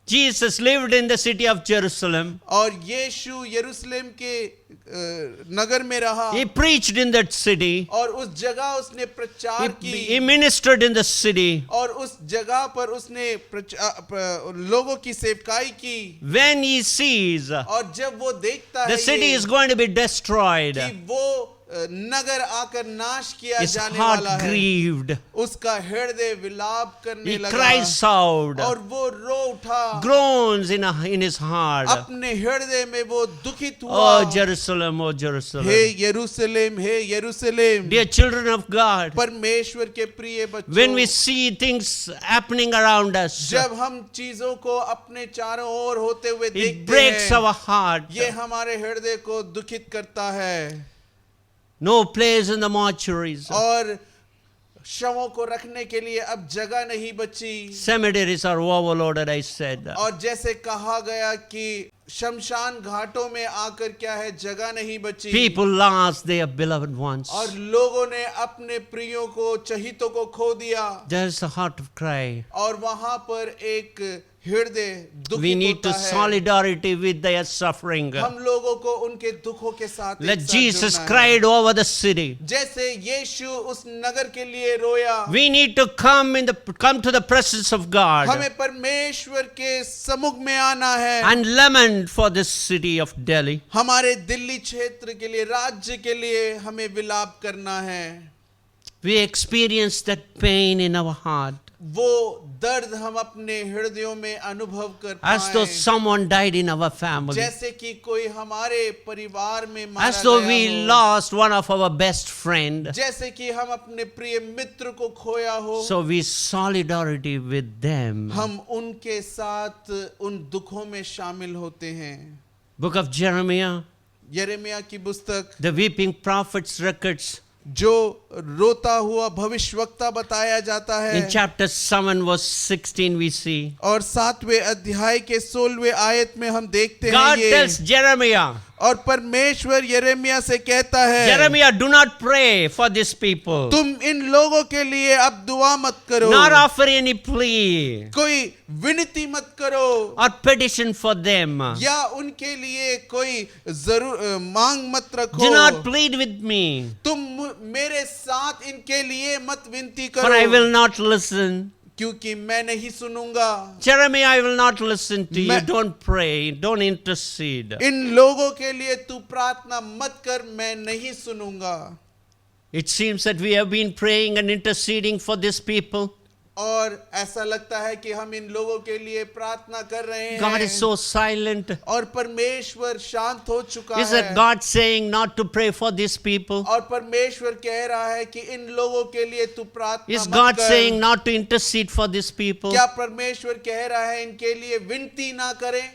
Jesus lived in the city of Jerusalem. और यीशु यरूशलेम के नगर में रहा। He preached in that city. और उस जगह उसने प्रचार He की। ministered in the city. और उस जगह पर उसने लोगों की सेवकाई की। When he sees और जब वो देखता है the city ये is going to be destroyed, कि वो नगर आकर नाश किया his जाने heart वाला है, grieved. उसका हृदय विलाप करने He लगा। cries out, और वो रो उठा। groans in his heart. अपने हृदय में वो दुखित हुआ। Oh Jerusalem, oh Jerusalem. हे यरूशलेम, हे यरूशलेम। Dear children of God, परमेश्वर के प्रिय बच्चों, when we see things happening around us, जब हम चीजों को अपने चारों ओर होते हुए it देखते breaks हैं, our heart. ये हमारे हृदय को दुखित करता है। No place in the mortuaries. और शवों को रखने के लिए अब जगह नहीं बची। Cemeteries are overloaded, I said. और जैसे कहा गया कि शमशान घाटों में आकर क्या है, जगह नहीं बची। People lost their beloved ones. और लोगों ने अपने प्रियों को, चहितों को खो दिया। There's a heart of cry. और वहां पर एक हृदय We दुखित need to होता है। solidarity with their suffering. हम लोगों को उनके दुखों के साथ Let एक साथ Jesus जुड़ना है। cried over the city. जैसे यीशु उस नगर के लिए रोया, We need to come to the presence of God हमें परमेश्वर के सम्मुख में आना है। and lament for this city of Delhi. हमारे दिल्ली क्षेत्र के लिए, राज्य के लिए हमें विलाप करना है। We experience that pain in our heart वो दर्द हम अपने हृदयों में अनुभव कर as though पाएं, someone died in our family, जैसे कि कोई हमारे परिवार में मारा as though गया we हो, lost one of our best friend. जैसे कि हम अपने प्रिय मित्र को खोया हो। So we solidarity with them. हम उनके साथ उन दुखों में शामिल होते हैं। Book of Jeremiah, यिर्मयाह की पुस्तक, the weeping prophets records जो रोता हुआ भविष्यवक्ता बताया जाता है, in chapter 7 verse 16 we see. और 7वें अध्याय के 16वें आयत में हम देखते God हैं tells ये, Jeremiah, और परमेश्वर यिर्मयाह से कहता है, Jeremiah, do not pray for these people, तुम इन लोगों के लिए अब दुआ मत करो, nor offer any plea कोई विनती मत करो, or petition for them. या उनके लिए कोई जरूर मांग मत रखो। Do not plead with me, तुम मेरे साथ इनके लिए मत विनती for I करो, will not listen. क्योंकि मैं नहीं सुनूंगा। Jeremiah, I will not listen to you. मैं- Don't pray, don't intercede. इन लोगों के लिए तू प्रार्थना मत कर, मैं नहीं सुनूंगा। It seems that we have been praying and interceding for these people. और ऐसा लगता है कि हम इन लोगों के लिए प्रार्थना कर रहे हैं, God is so silent. और परमेश्वर शांत हो चुका Is है। that God saying not to pray for these people? और परमेश्वर कह रहा है कि इन लोगों के लिए तू प्रार्थना Is मत God कर। saying not to intercede for these people? क्या परमेश्वर कह रहा है इनके लिए विनती ना करें?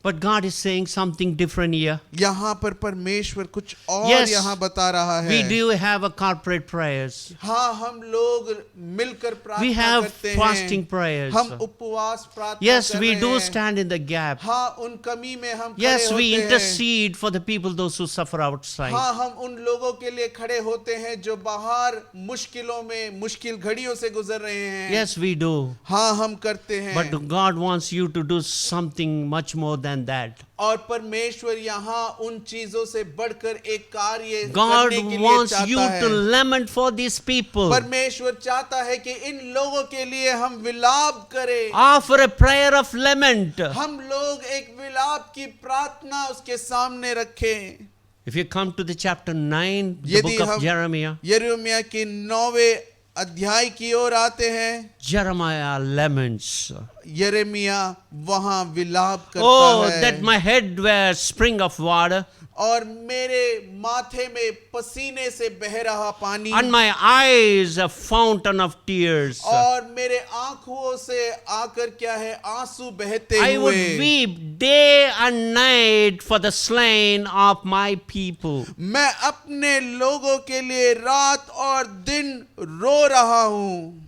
But God is saying something different here. यहाँ पर परमेश्वर कुछ और Yes, यहाँ बता रहा है। We do have a corporate prayers. हाँ, हम लोग मिलकर We प्रार्थना have करते हैं। fasting prayers. हम उपवास प्रार्थना Yes, कर we रहे do हैं। stand in the gap. हाँ, उन कमी में हम Yes, खड़े we होते हैं। intercede for the people, those who suffer outside. हाँ, हम उन लोगों के लिए खड़े होते हैं जो बाहर मुश्किलों में, मुश्किल घड़ियों से गुजर रहे हैं। Yes, we do. हाँ, हम करते हैं। But God wants you to do something much more than that. और परमेश्वर यहाँ उन चीजों से बढ़कर एक कार्य God करने के लिए wants you चाहता to है। lament for these people. परमेश्वर चाहता है कि इन लोगों के लिए हम विलाप करें। Offer a prayer of lament. हम लोग एक विलाप की प्रार्थना उसके सामने रखें। If you come to the chapter 9, the यदि book of हम Jeremiah, यिर्मयाह के 9वें अध्याय की ओर आते हैं, Jeremiah laments. यिर्मयाह वहां विलाप करता Oh, है। that my head were a spring of water, और मेरे माथे में पसीने से बह रहा पानी, and my eyes a fountain of tears. और मेरे आंखों से आकर क्या है, आंसू बहते I would हुए। weep day and night for the slain of my people. मैं अपने लोगों के लिए रात और दिन रो रहा हूं।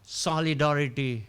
Solidarity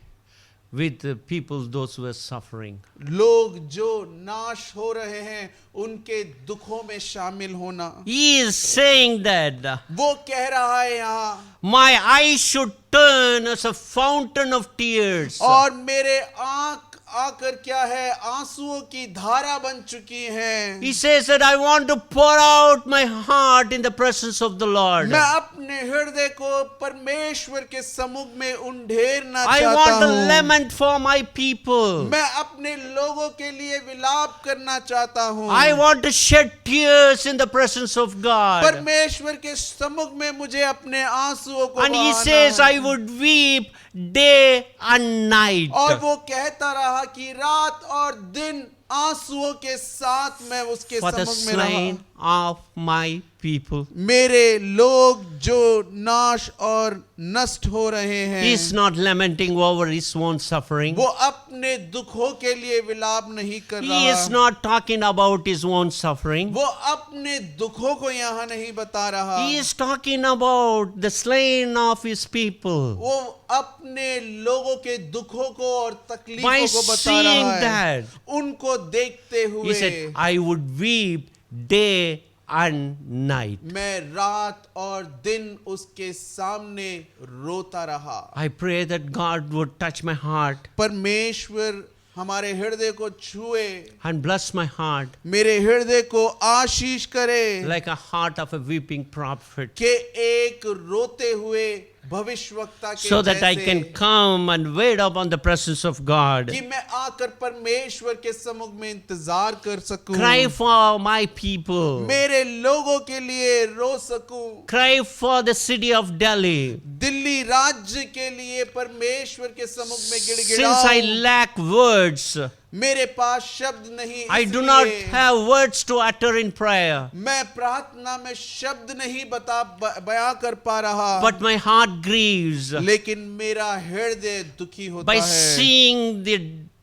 with the people, those who are suffering. लोग जो नाश हो रहे हैं उनके दुखों में शामिल होना। He is saying that वो कह रहा है यहाँ, my eyes should turn as a fountain of tears. और मेरे आंख आकर क्या है, आंसुओं की धारा बन चुकी हैं। He says that I want to pour out my heart in the presence of the Lord. मैं अपने हृदय को परमेश्वर के सम्मुख में उंडेरना I चाहता want to हूँ। lament for my people. मैं अपने लोगों के लिए विलाप करना चाहता हूँ। I want to shed tears in the presence of God. परमेश्वर के सम्मुख में मुझे अपने आंसुओं को And he बहाना says, है। I would weep day and night. और वो कहता रहा कि रात और दिन आंसुओं के साथ मैं उसके For the सम्मुख में रहा। slain of my people. मेरे लोग जो नाश और नष्ट हो रहे हैं, He is not lamenting over his own suffering. वो अपने दुखों के लिए विलाप नहीं कर He is रहा। not talking about his own suffering. वो अपने दुखों को यहाँ नहीं बता रहा। He is talking about the slain of his people. वो अपने लोगों के दुखों को और By तकलीफों को बता seeing रहा है। that, उनको देखते he हुए said, I would weep day and night. मैं रात और दिन उसके सामने रोता रहा। I pray that God would touch my heart परमेश्वर हमारे हृदय को छुए, and bless my heart मेरे हृदय को आशीष करे, like a heart of a weeping prophet, कि एक रोते हुए भविष्यवक्ता के so that I जैसे, can come and wait upon the presence of God. कि मैं आकर परमेश्वर के सम्मुख में इंतजार कर सकूं, Cry for my people. मेरे लोगों के लिए रो सकूं, Cry for the city of Delhi. Delhi राज्य के लिए परमेश्वर के सम्मुख में Since I गिड़गिड़ाऊं। lack words, मेरे पास शब्द नहीं, I do not इसलिए have words to utter in prayer, मैं प्रार्थना में शब्द नहीं बयां कर पा रहा, but my heart grieves लेकिन मेरा हृदय दुखी होता by है। seeing the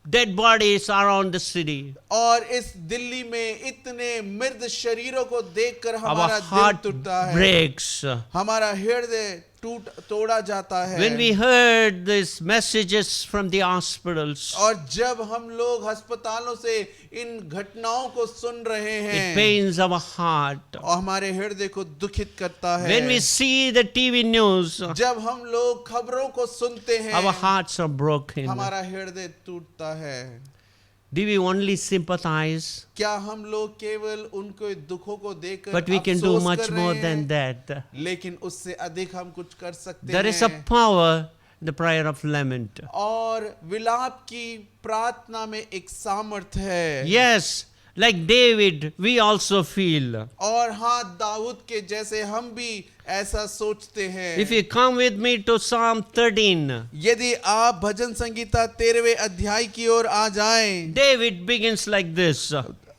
dead bodies around the city. और इस दिल्ली में इतने मृत शरीरों को देखकर Our हमारा दिल heart टूटता है, breaks. हमारा हृदय तोड़ा जाता है। When we heard these messages from the hospitals, और जब हम लोग अस्पतालों से इन घटनाओं को सुन रहे it हैं, pains our heart. और हमारे हृदय को दुखित करता है। When we see the TV news, जब हम लोग खबरों को सुनते हैं, our hearts are broken. हमारा हृदय टूटता है। Do we only sympathize? क्या हम लोग केवल उनके दुखों को देखकर But we can do अफसोस much कर more रहे than हैं? that. लेकिन उससे अधिक हम कुछ कर सकते There हैं। is a power in the prayer of lament. और विलाप की प्रार्थना में एक सामर्थ्य है। Yes, like David, we also feel. और हाँ, दाऊद के जैसे हम भी ऐसा सोचते हैं। If you come with me to Psalm 13, यदि आप भजन संगीता 13वें अध्याय की ओर आ जाएं, David begins like this.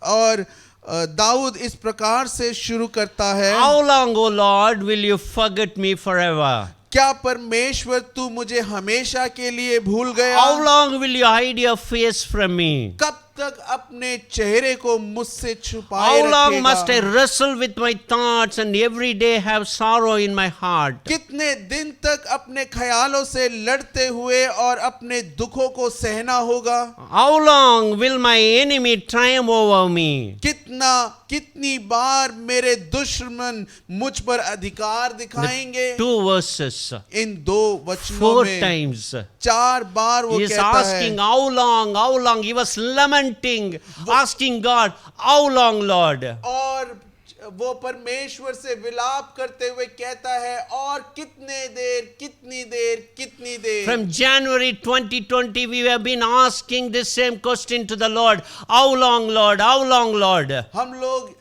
और दाऊद इस प्रकार से शुरू करता है, How long, O Lord, will you forget me forever? क्या परमेश्वर तू मुझे हमेशा के लिए भूल गया? How long will you hide your face from me? कब तक अपने चेहरे को मुझसे छुपाए How long must I रखेगा? wrestle with my thoughts and every day have sorrow in my heart? कितने दिन तक अपने ख्यालों से लड़ते हुए और अपने दुखों को सहना होगा? How long will my enemy triumph over me? कितनी बार मेरे दुश्मन मुझ पर अधिकार दिखाएंगे? 2 verses, इन 2 वचनों 4 में times. 4 बार वो He is कहता asking, है, how long? He was lamenting, asking God, how long, Lord? और वो परमेश्वर से विलाप करते हुए कहता है, और कितनी देर? From January 2020, we have been asking this same question to the Lord. How long, Lord? How long, Lord? हम लोग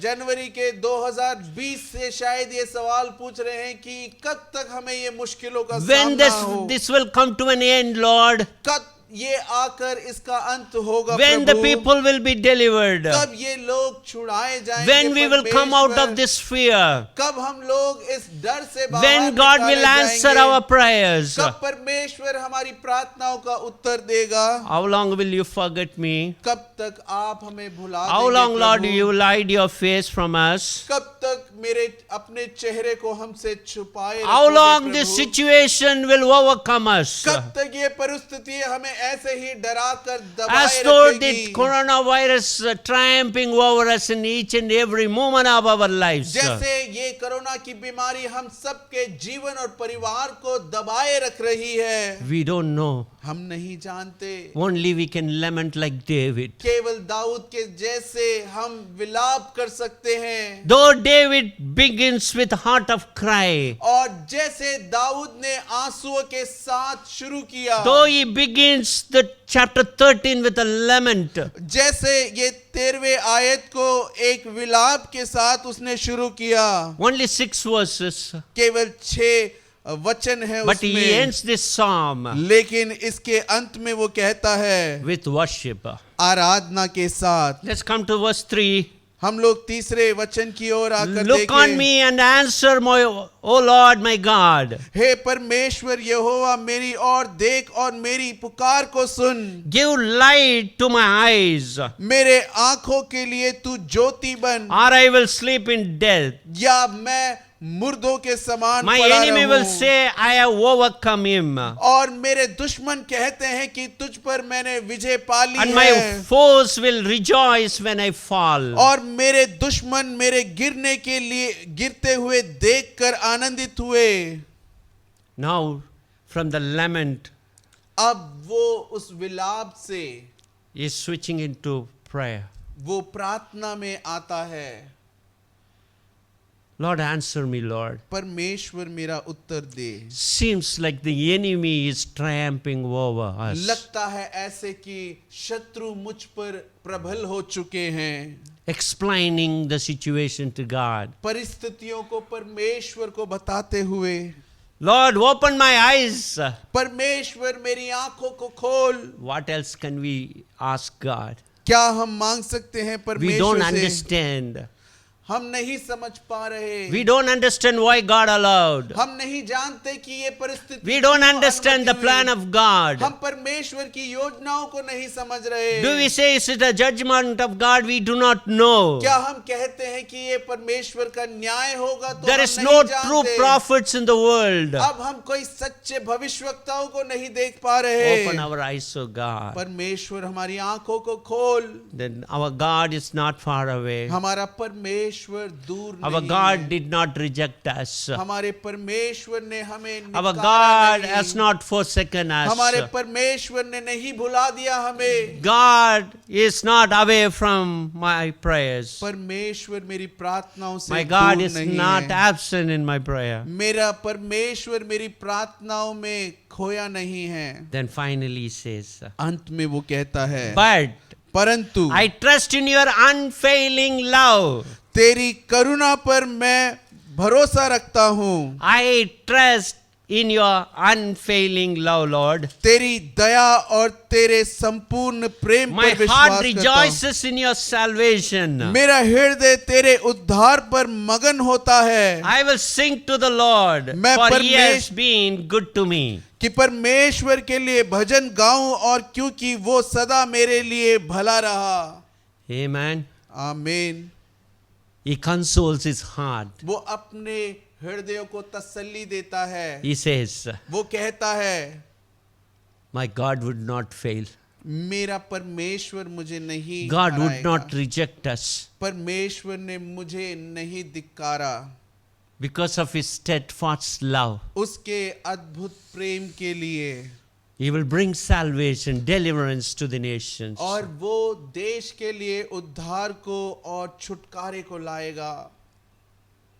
जनवरी के 2020 से शायद ये सवाल पूछ रहे हैं कि कब तक हमें ये मुश्किलों का When सामना हो? this will come to an end, Lord? कब ये आकर इसका अंत होगा When the Prabhu? people will be delivered? कब ये लोग छुड़ाए जाएंगे When we will come out परमेश्वर? of this fear? कब हम लोग इस डर से बाहर When God निकाले will answer जाएंगे? our prayers? कब परमेश्वर हमारी प्रार्थनाओं का उत्तर देगा? How long will you forget me? कब तक आप हमें भुला How देंगे long, Lord, Prabhu? you will hide your face from us? कब तक मेरे अपने चेहरे को हमसे छुपाए How रखोगे long Prabhu? this situation will overcome us? कब तक ये परिस्थिति हमें ऐसे ही डराकर As दबाए though the रखेगी? coronavirus triumphing over us in each and every moment of our lives. जैसे ये कोरोना की बीमारी हम सबके जीवन और परिवार को दबाए रख रही है। We don't know. हम नहीं जानते। Only we can lament like David. केवल दाऊद के जैसे हम विलाप कर सकते हैं। Though David begins with heart of cry, और जैसे दाऊद ने आंसुओं के साथ शुरू किया, though he begins the chapter 13 with a lament, जैसे ये 13वें आयत को एक विलाप के साथ उसने शुरू किया, only 6 verses, केवल 6 वचन है but he उसमें, ends this psalm लेकिन इसके अंत में वो कहता है with worship. आराधना के साथ। Let's come to verse 3. हम लोग 3रे वचन की ओर आकर Look on देखें। me and answer, my, O Lord, my God. हे परमेश्वर यहोवा मेरी ओर देख और मेरी पुकार को सुन। Give light to my eyes, मेरे आंखों के लिए तू ज्योति बन, or I will sleep in death. या मैं मुर्दों के समान My पड़ा enemy will रहूं। say, I have overcome him, और मेरे दुश्मन कहते हैं कि तुझ पर मैंने विजय पा ली and my है, foes will rejoice when I fall. और मेरे दुश्मन मेरे गिरने के लिए गिरते हुए देखकर आनंदित हुए। Now, from the lament, अब वो उस विलाप से he is switching into prayer. वो प्रार्थना में आता है, Lord, answer me, Lord. परमेश्वर मेरा उत्तर दे। Seems like the enemy is triumphing over us. लगता है ऐसे कि शत्रु मुझ पर प्रबल हो चुके हैं। Explaining the situation to God. परिस्थितियों को परमेश्वर को बताते हुए, Lord, open my eyes. परमेश्वर मेरी आंखों को खोल। What else can we ask God? क्या हम मांग सकते हैं We don't परमेश्वर से? understand. हम नहीं समझ पा रहे। We don't understand why God allowed. हम नहीं जानते कि ये परिस्थिति We don't क्यों understand the अनुमति plan हुई। of God. हम परमेश्वर की योजनाओं को नहीं समझ रहे। Do we say is it a judgment of God? We do not know. क्या हम कहते हैं कि ये परमेश्वर का न्याय होगा? तो There हम is नहीं no जानते। true prophets in the world. अब हम कोई सच्चे भविष्यवक्ताओं को नहीं देख पा रहे। Open our eyes, O God. परमेश्वर हमारी आंखों को खोल। Then our God is not far away. हमारा परमेश्वर दूर Our नहीं God है। did not reject us. हमारे परमेश्वर ने हमें Our निकाला God नहीं। has not forsaken हमारे us. परमेश्वर ने नहीं भुला दिया हमें। God is not away from my prayers. परमेश्वर मेरी प्रार्थनाओं से My God दूर is नहीं not है। absent in my prayer. मेरा परमेश्वर मेरी प्रार्थनाओं में खोया नहीं है। Then finally he says, अंत में वो कहता है, but परंतु I trust in your unfailing love. तेरी करुणा पर मैं भरोसा रखता हूँ। I trust in your unfailing love, Lord. तेरी दया और तेरे संपूर्ण प्रेम My पर विश्वास heart करता हूँ। rejoices in your salvation. मेरा हृदय तेरे उद्धार पर मगन होता है I will sing to the Lord, मैं for he has Paramesh- been good to me. कि परमेश्वर के लिए भजन गाऊं, और क्योंकि वो सदा मेरे लिए भला रहा। Amen. आमीन। He consoles his heart. वो अपने हृदयों को तसल्ली देता है। He says, वो कहता है, my God would not fail. मेरा परमेश्वर मुझे नहीं God would हराएगा। not reject us परमेश्वर ने मुझे नहीं धिक्कारा, because of his steadfast love. उसके अद्भुत प्रेम के लिए। He will bring salvation, deliverance to the nations. और वो देश के लिए उद्धार को और छुटकारे को लाएगा।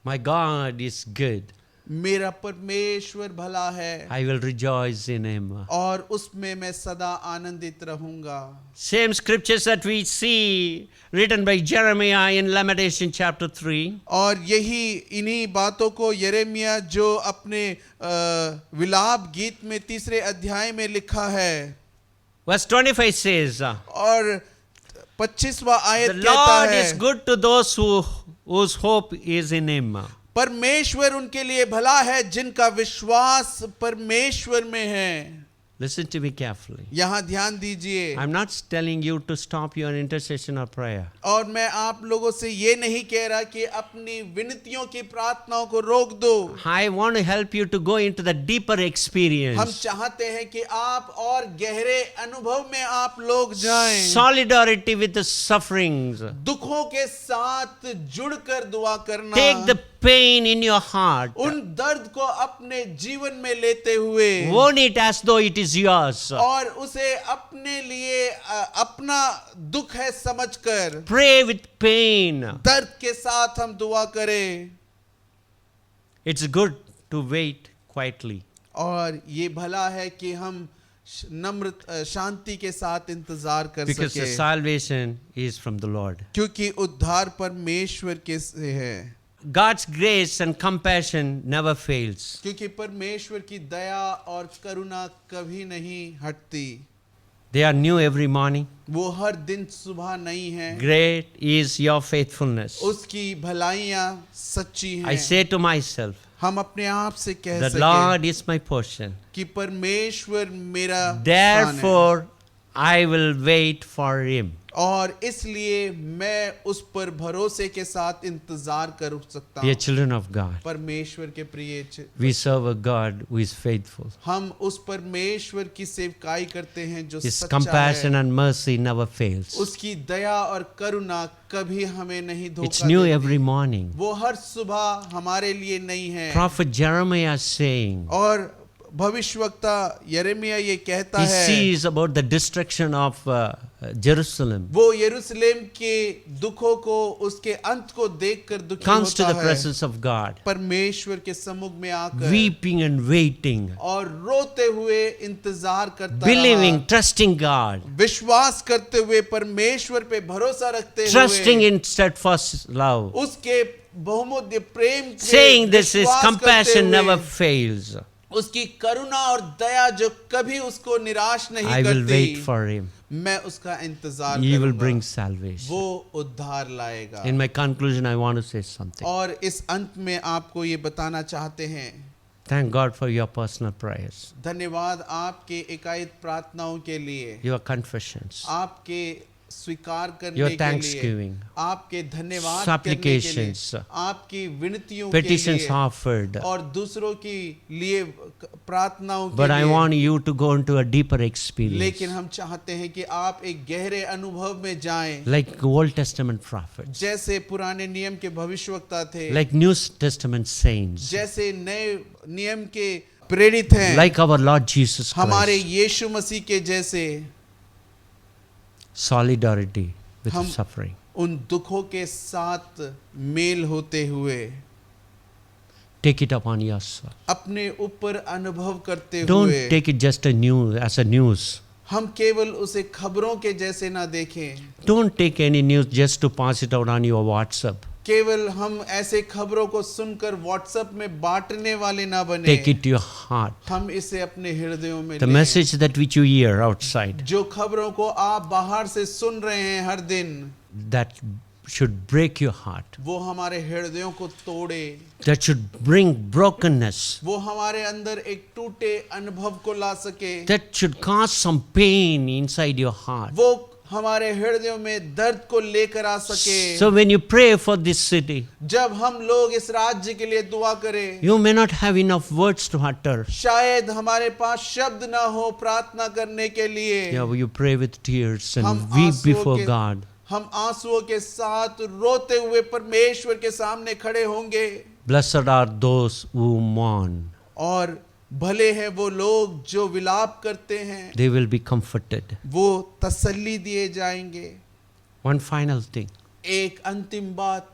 My God is good. मेरा परमेश्वर भला है, I will rejoice in him. और उसमें मैं सदा आनंदित रहूंगा। Same scriptures that we see written by Jeremiah in Lamentation chapter 3. और यही इन्हीं बातों को यिर्मयाह जो अपने विलाप गीत में 3 अध्याय में लिखा है, Verse 25 says, और 25वां आयत the कहता Lord है, is good to those whose hope is in him. परमेश्वर उनके लिए भला है जिनका विश्वास परमेश्वर में है। Listen to me carefully. यहाँ ध्यान दीजिए। I'm not telling you to stop your intercession or prayer. और मैं आप लोगों से ये नहीं कह रहा कि अपनी विनतियों की प्रार्थनाओं को रोक दो। I want to help you to go into the deeper हम experience. चाहते हैं कि आप और गहरे अनुभव में आप लोग जाएं। Solidarity with the sufferings. दुखों के साथ जुड़कर दुआ करना। Take the pain in your heart. उन दर्द को अपने जीवन में लेते हुए Own it as though it is yours. और उसे अपने लिए अपना दुख है समझकर Pray with pain. दर्द के साथ हम दुआ करें। It's good to wait quietly. और ये भला है कि हम नम्र शांति के साथ इंतजार कर Because the सके, salvation is from the Lord. क्योंकि उद्धार परमेश्वर के से है। God's grace and compassion never fails. क्योंकि परमेश्वर की दया और करुणा कभी नहीं हटती। They are new every morning. वो हर दिन सुबह नई है। Great is your faithfulness. उसकी भलाइयाँ सच्ची I हैं। say to myself, हम अपने आप से कह the सके Lord is my portion. कि परमेश्वर मेरा स्थान है, Therefore, I will wait for him. और इसलिए मैं उस पर भरोसे के साथ इंतजार कर सकता Dear हूँ। children of God, परमेश्वर के प्रिय we serve a God who is faithful. हम उस परमेश्वर की सेवकाई करते हैं जो His सच्चा compassion है। and mercy never fails. उसकी दया और करुणा कभी हमें नहीं It's धोखा new देती। every morning. वो हर सुबह हमारे लिए नई है। Prophet Jeremiah is saying, और भविष्यवक्ता यिर्मयाह ये कहता he है, sees about the destruction of Jerusalem. वो यरूशलेम के दुखों को, उसके अंत को देखकर दुखी Comes to होता the है। presence of God, परमेश्वर के सम्मुख में आकर weeping and waiting, और रोते हुए इंतजार करता believing, रहा, trusting God, विश्वास करते हुए परमेश्वर पे भरोसा रखते trusting हुए in steadfast love, उसके बहुमूल्य प्रेम के saying this is विश्वास करते compassion हुए, never fails. उसकी करुणा और दया जो कभी उसको निराश नहीं I will wait करती, for him. मैं उसका इंतजार He will करूंगा। bring salvation. वो उद्धार लाएगा। In my conclusion, I want to say something. और इस अंत में आपको ये बताना चाहते हैं, Thank God for your personal prayers, धन्यवाद आपके एकाएक प्रार्थनाओं के लिए, your confessions, आपके स्वीकार करने your के लिए, thanksgiving, आपके धन्यवाद करने के लिए, supplications, आपकी विनतियों के petitions लिए offered. और दूसरों की लिए प्रार्थनाओं के But I लिए। want you to go into a deeper experience, लेकिन हम चाहते हैं कि आप एक गहरे अनुभव में जाएं, like Old Testament prophets, जैसे पुराने नियम के भविष्यवक्ता थे, like New Testament saints, जैसे नए नियम के प्रेरित हैं, like our Lord Jesus हमारे Christ. यीशु मसीह के जैसे Solidarity with हम suffering. उन दुखों के साथ मेल होते हुए Take it upon yourself. अपने ऊपर अनुभव करते Don't हुए take it just as a news. हम केवल उसे खबरों के जैसे ना देखें, Don't take any news just to pass it out on your WhatsApp. केवल हम ऐसे खबरों को सुनकर व्हाट्सएप में बांटने वाले ना बने, Take it to your heart. हम इसे अपने हृदयों में The लें। message that which you hear outside, जो खबरों को आप बाहर से सुन रहे हैं हर दिन, that should break your heart. वो हमारे हृदयों को तोड़े, That should bring brokenness. वो हमारे अंदर एक टूटे अनुभव को ला सके, That should cause some pain inside your heart. वो हमारे हृदयों में दर्द को लेकर आ सके। So when you pray for this city, जब हम लोग इस राज्य के लिए दुआ करें, you may not have enough words to utter. शायद हमारे पास शब्द ना हो प्रार्थना करने के लिए, Yeah, you pray with tears and हम weep आंसुओं before के- God. हम आंसुओं के साथ रोते हुए परमेश्वर के सामने खड़े होंगे। Blessed are those who mourn. और भले हैं वो लोग जो विलाप करते हैं, They will be comforted. वो तसल्ली दिए जाएंगे। One final thing. एक अंतिम बात,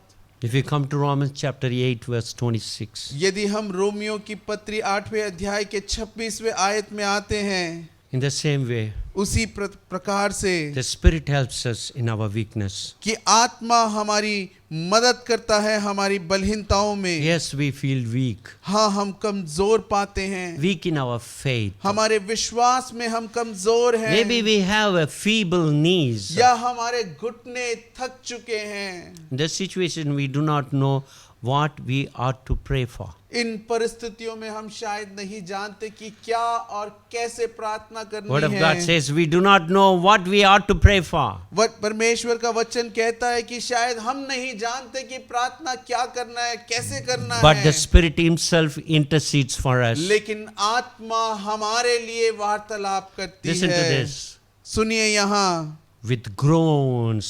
If you come to Romans chapter 8 verse 26, यदि हम रोमियो की पत्री 8वें अध्याय के 26वें आयत में आते हैं, in the same way, उसी प्रकार से the Spirit helps us in our weakness. कि आत्मा हमारी मदद करता है हमारी बलहीनताओं में। Yes, we feel weak. हाँ, हम कमजोर पाते हैं, Weak in our faith. हमारे विश्वास में हम कमजोर हैं, Maybe we have a feeble knees. या हमारे घुटने थक चुके हैं। In this situation, we do not know what we ought to pray for. इन परिस्थितियों में हम शायद नहीं जानते कि क्या और कैसे प्रार्थना Word करनी of God है। says we do not know what we ought to pray for. परमेश्वर का वचन कहता है कि शायद हम नहीं जानते कि प्रार्थना क्या करना है, कैसे करना But है, the Spirit Himself intercedes for us. लेकिन आत्मा हमारे लिए वार्तालाप करती Listen to है। this. सुनिए यहाँ, With groans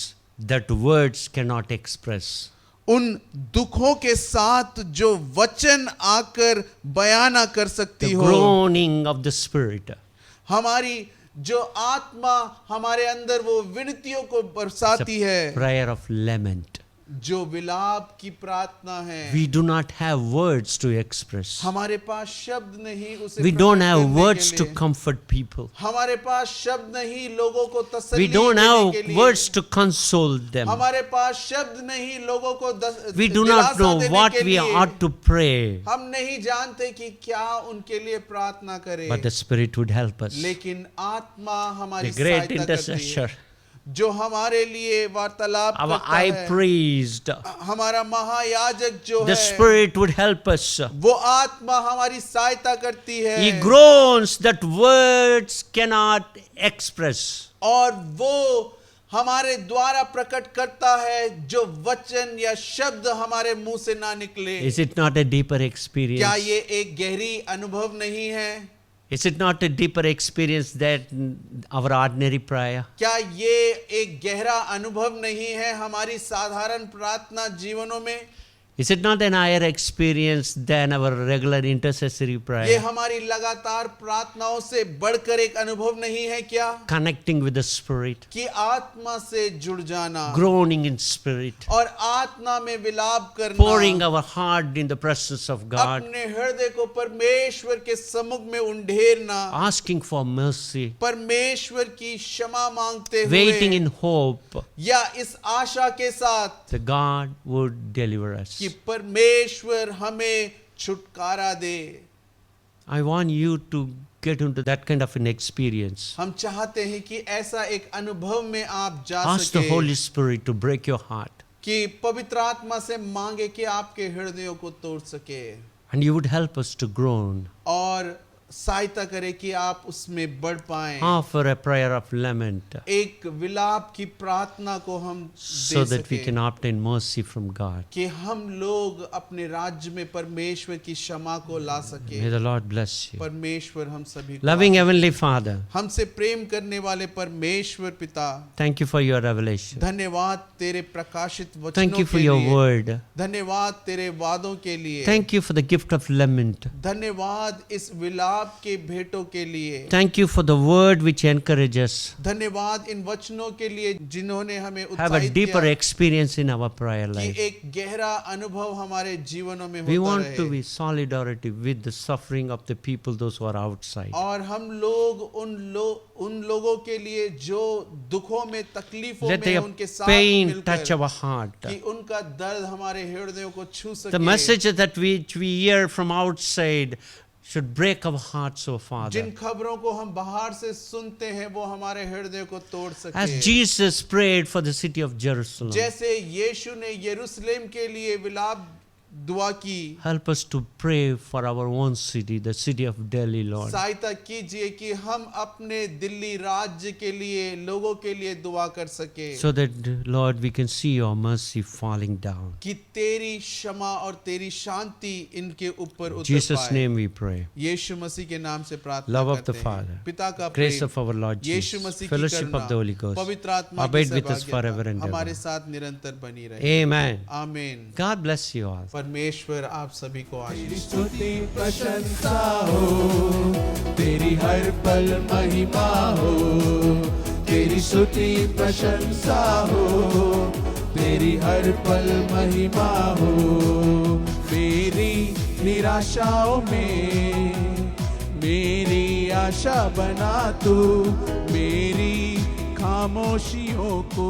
that words cannot express. उन दुखों के साथ जो वचन आकर बयान ना कर सकती The हो, groaning of the Spirit. हमारी जो आत्मा हमारे अंदर वो विनतियों को It's बरसाती a है, prayer of lament. जो विलाप की प्रार्थना है। We do not have words to express. हमारे पास शब्द नहीं उसे We प्रकट don't have करने words के to लिए। comfort people. हमारे पास शब्द नहीं लोगों को तसल्ली We don't देने के have लिए। words to console them. हमारे पास शब्द नहीं लोगों को We do not दिलासा know देने what के we लिए। ought to pray. हम नहीं जानते कि क्या उनके लिए प्रार्थना करें, But the Spirit would help us. लेकिन आत्मा हमारी The great सहायता करती intercessor, है, जो हमारे लिए वार्तालाप our करता high है। priest, हमारा महायाजक जो the है, Spirit would help us. वो आत्मा हमारी सहायता करती है। He groans that words cannot express. और वो हमारे द्वारा प्रकट करता है जो वचन या शब्द हमारे मुंह से ना निकले। Is it not a deeper क्या experience? ये एक गहरी अनुभव नहीं है? Is it not a deeper experience than our ordinary prayer? क्या ये एक गहरा अनुभव नहीं है हमारी साधारण प्रार्थना जीवनों में? Is it not an higher experience than our regular intercessory ये prayer? हमारी लगातार प्रार्थनाओं से बढ़कर एक अनुभव नहीं है क्या? Connecting with the Spirit, कि आत्मा से जुड़ जाना groaning in spirit, और आत्मा में विलाप pouring करना, our heart in the presence of God, अपने हृदय को परमेश्वर के सम्मुख में उंडेरना, asking for mercy, परमेश्वर की क्षमा मांगते waiting हुए, in hope या इस आशा के साथ that God would deliver us. कि परमेश्वर हमें छुटकारा दे। I want you to get into that kind of an experience. हम चाहते हैं कि ऐसा एक अनुभव में आप जा Ask the Holy सके, Spirit to break your heart, कि पवित्र आत्मा से मांगे कि आपके हृदयों को तोड़ सके and you would help us to groan. और सहायता करे कि आप उसमें बढ़ पाएं। Offer a prayer of lament एक विलाप की प्रार्थना को हम so दे that we सकें can obtain mercy from God. कि हम लोग अपने राज्य में परमेश्वर की क्षमा को ला सके। May the Lord bless you. परमेश्वर हम सभी को Loving Heavenly Father, हमसे प्रेम करने वाले परमेश्वर पिता, thank you for your revelation. धन्यवाद तेरे प्रकाशित वचनों Thank you for के your लिए, word. धन्यवाद तेरे वादों के लिए, Thank you for the gift of lament. धन्यवाद इस विलाप आपके भेंटों के लिए। Thank you for the word which encourages us. धन्यवाद इन वचनों के लिए जिन्होंने हमें Have a उत्साहित deeper किया experience in our prayer कि life. एक गहरा अनुभव हमारे जीवनों में We होता want to रहे be solidarity with the suffering of the people, those who are outside. और हम लोग उन लोगों के लिए जो दुखों में तकलीफों Let में their उनके साथ pain मिलकर touch our heart. कि उनका दर्द हमारे हृदयों को छू The सके। messages that we hear from outside should break our hearts, O Father. जिन खबरों को हम बाहर से सुनते हैं वो हमारे हृदय को तोड़ As सके। Jesus prayed for the city of Jerusalem, जैसे यीशु ने यरूशलेम के लिए विलाप दुआ की, help us to pray for our own city, the city of Delhi, Lord. सहायता कीजिए कि हम अपने दिल्ली राज्य के लिए लोगों के लिए दुआ कर सके So that, Lord, we can see your mercy falling down. कि तेरी क्षमा और तेरी शांति इनके ऊपर In उतर Jesus' पाए। name we pray. यीशु मसीह के नाम से प्रार्थना Love of the करते हैं। Father, पिता का grace Prem, of our Lord Yeshu Jesus, मसीह की fellowship Karuna, of the Holy Ghost, पवित्र आत्मा की abide with us सहभागिता forever and हमारे ever. साथ निरंतर बनी रहे। Amen. आमीन। God bless you all. परमेश्वर आप सभी को आशीष स्तुति प्रशंसा हो, तेरी हर पल महिमा हो, तेरी स्तुति प्रशंसा हो, तेरी हर पल महिमा हो। मेरी निराशाओं में मेरी आशा बना तू, मेरी खामोशियों को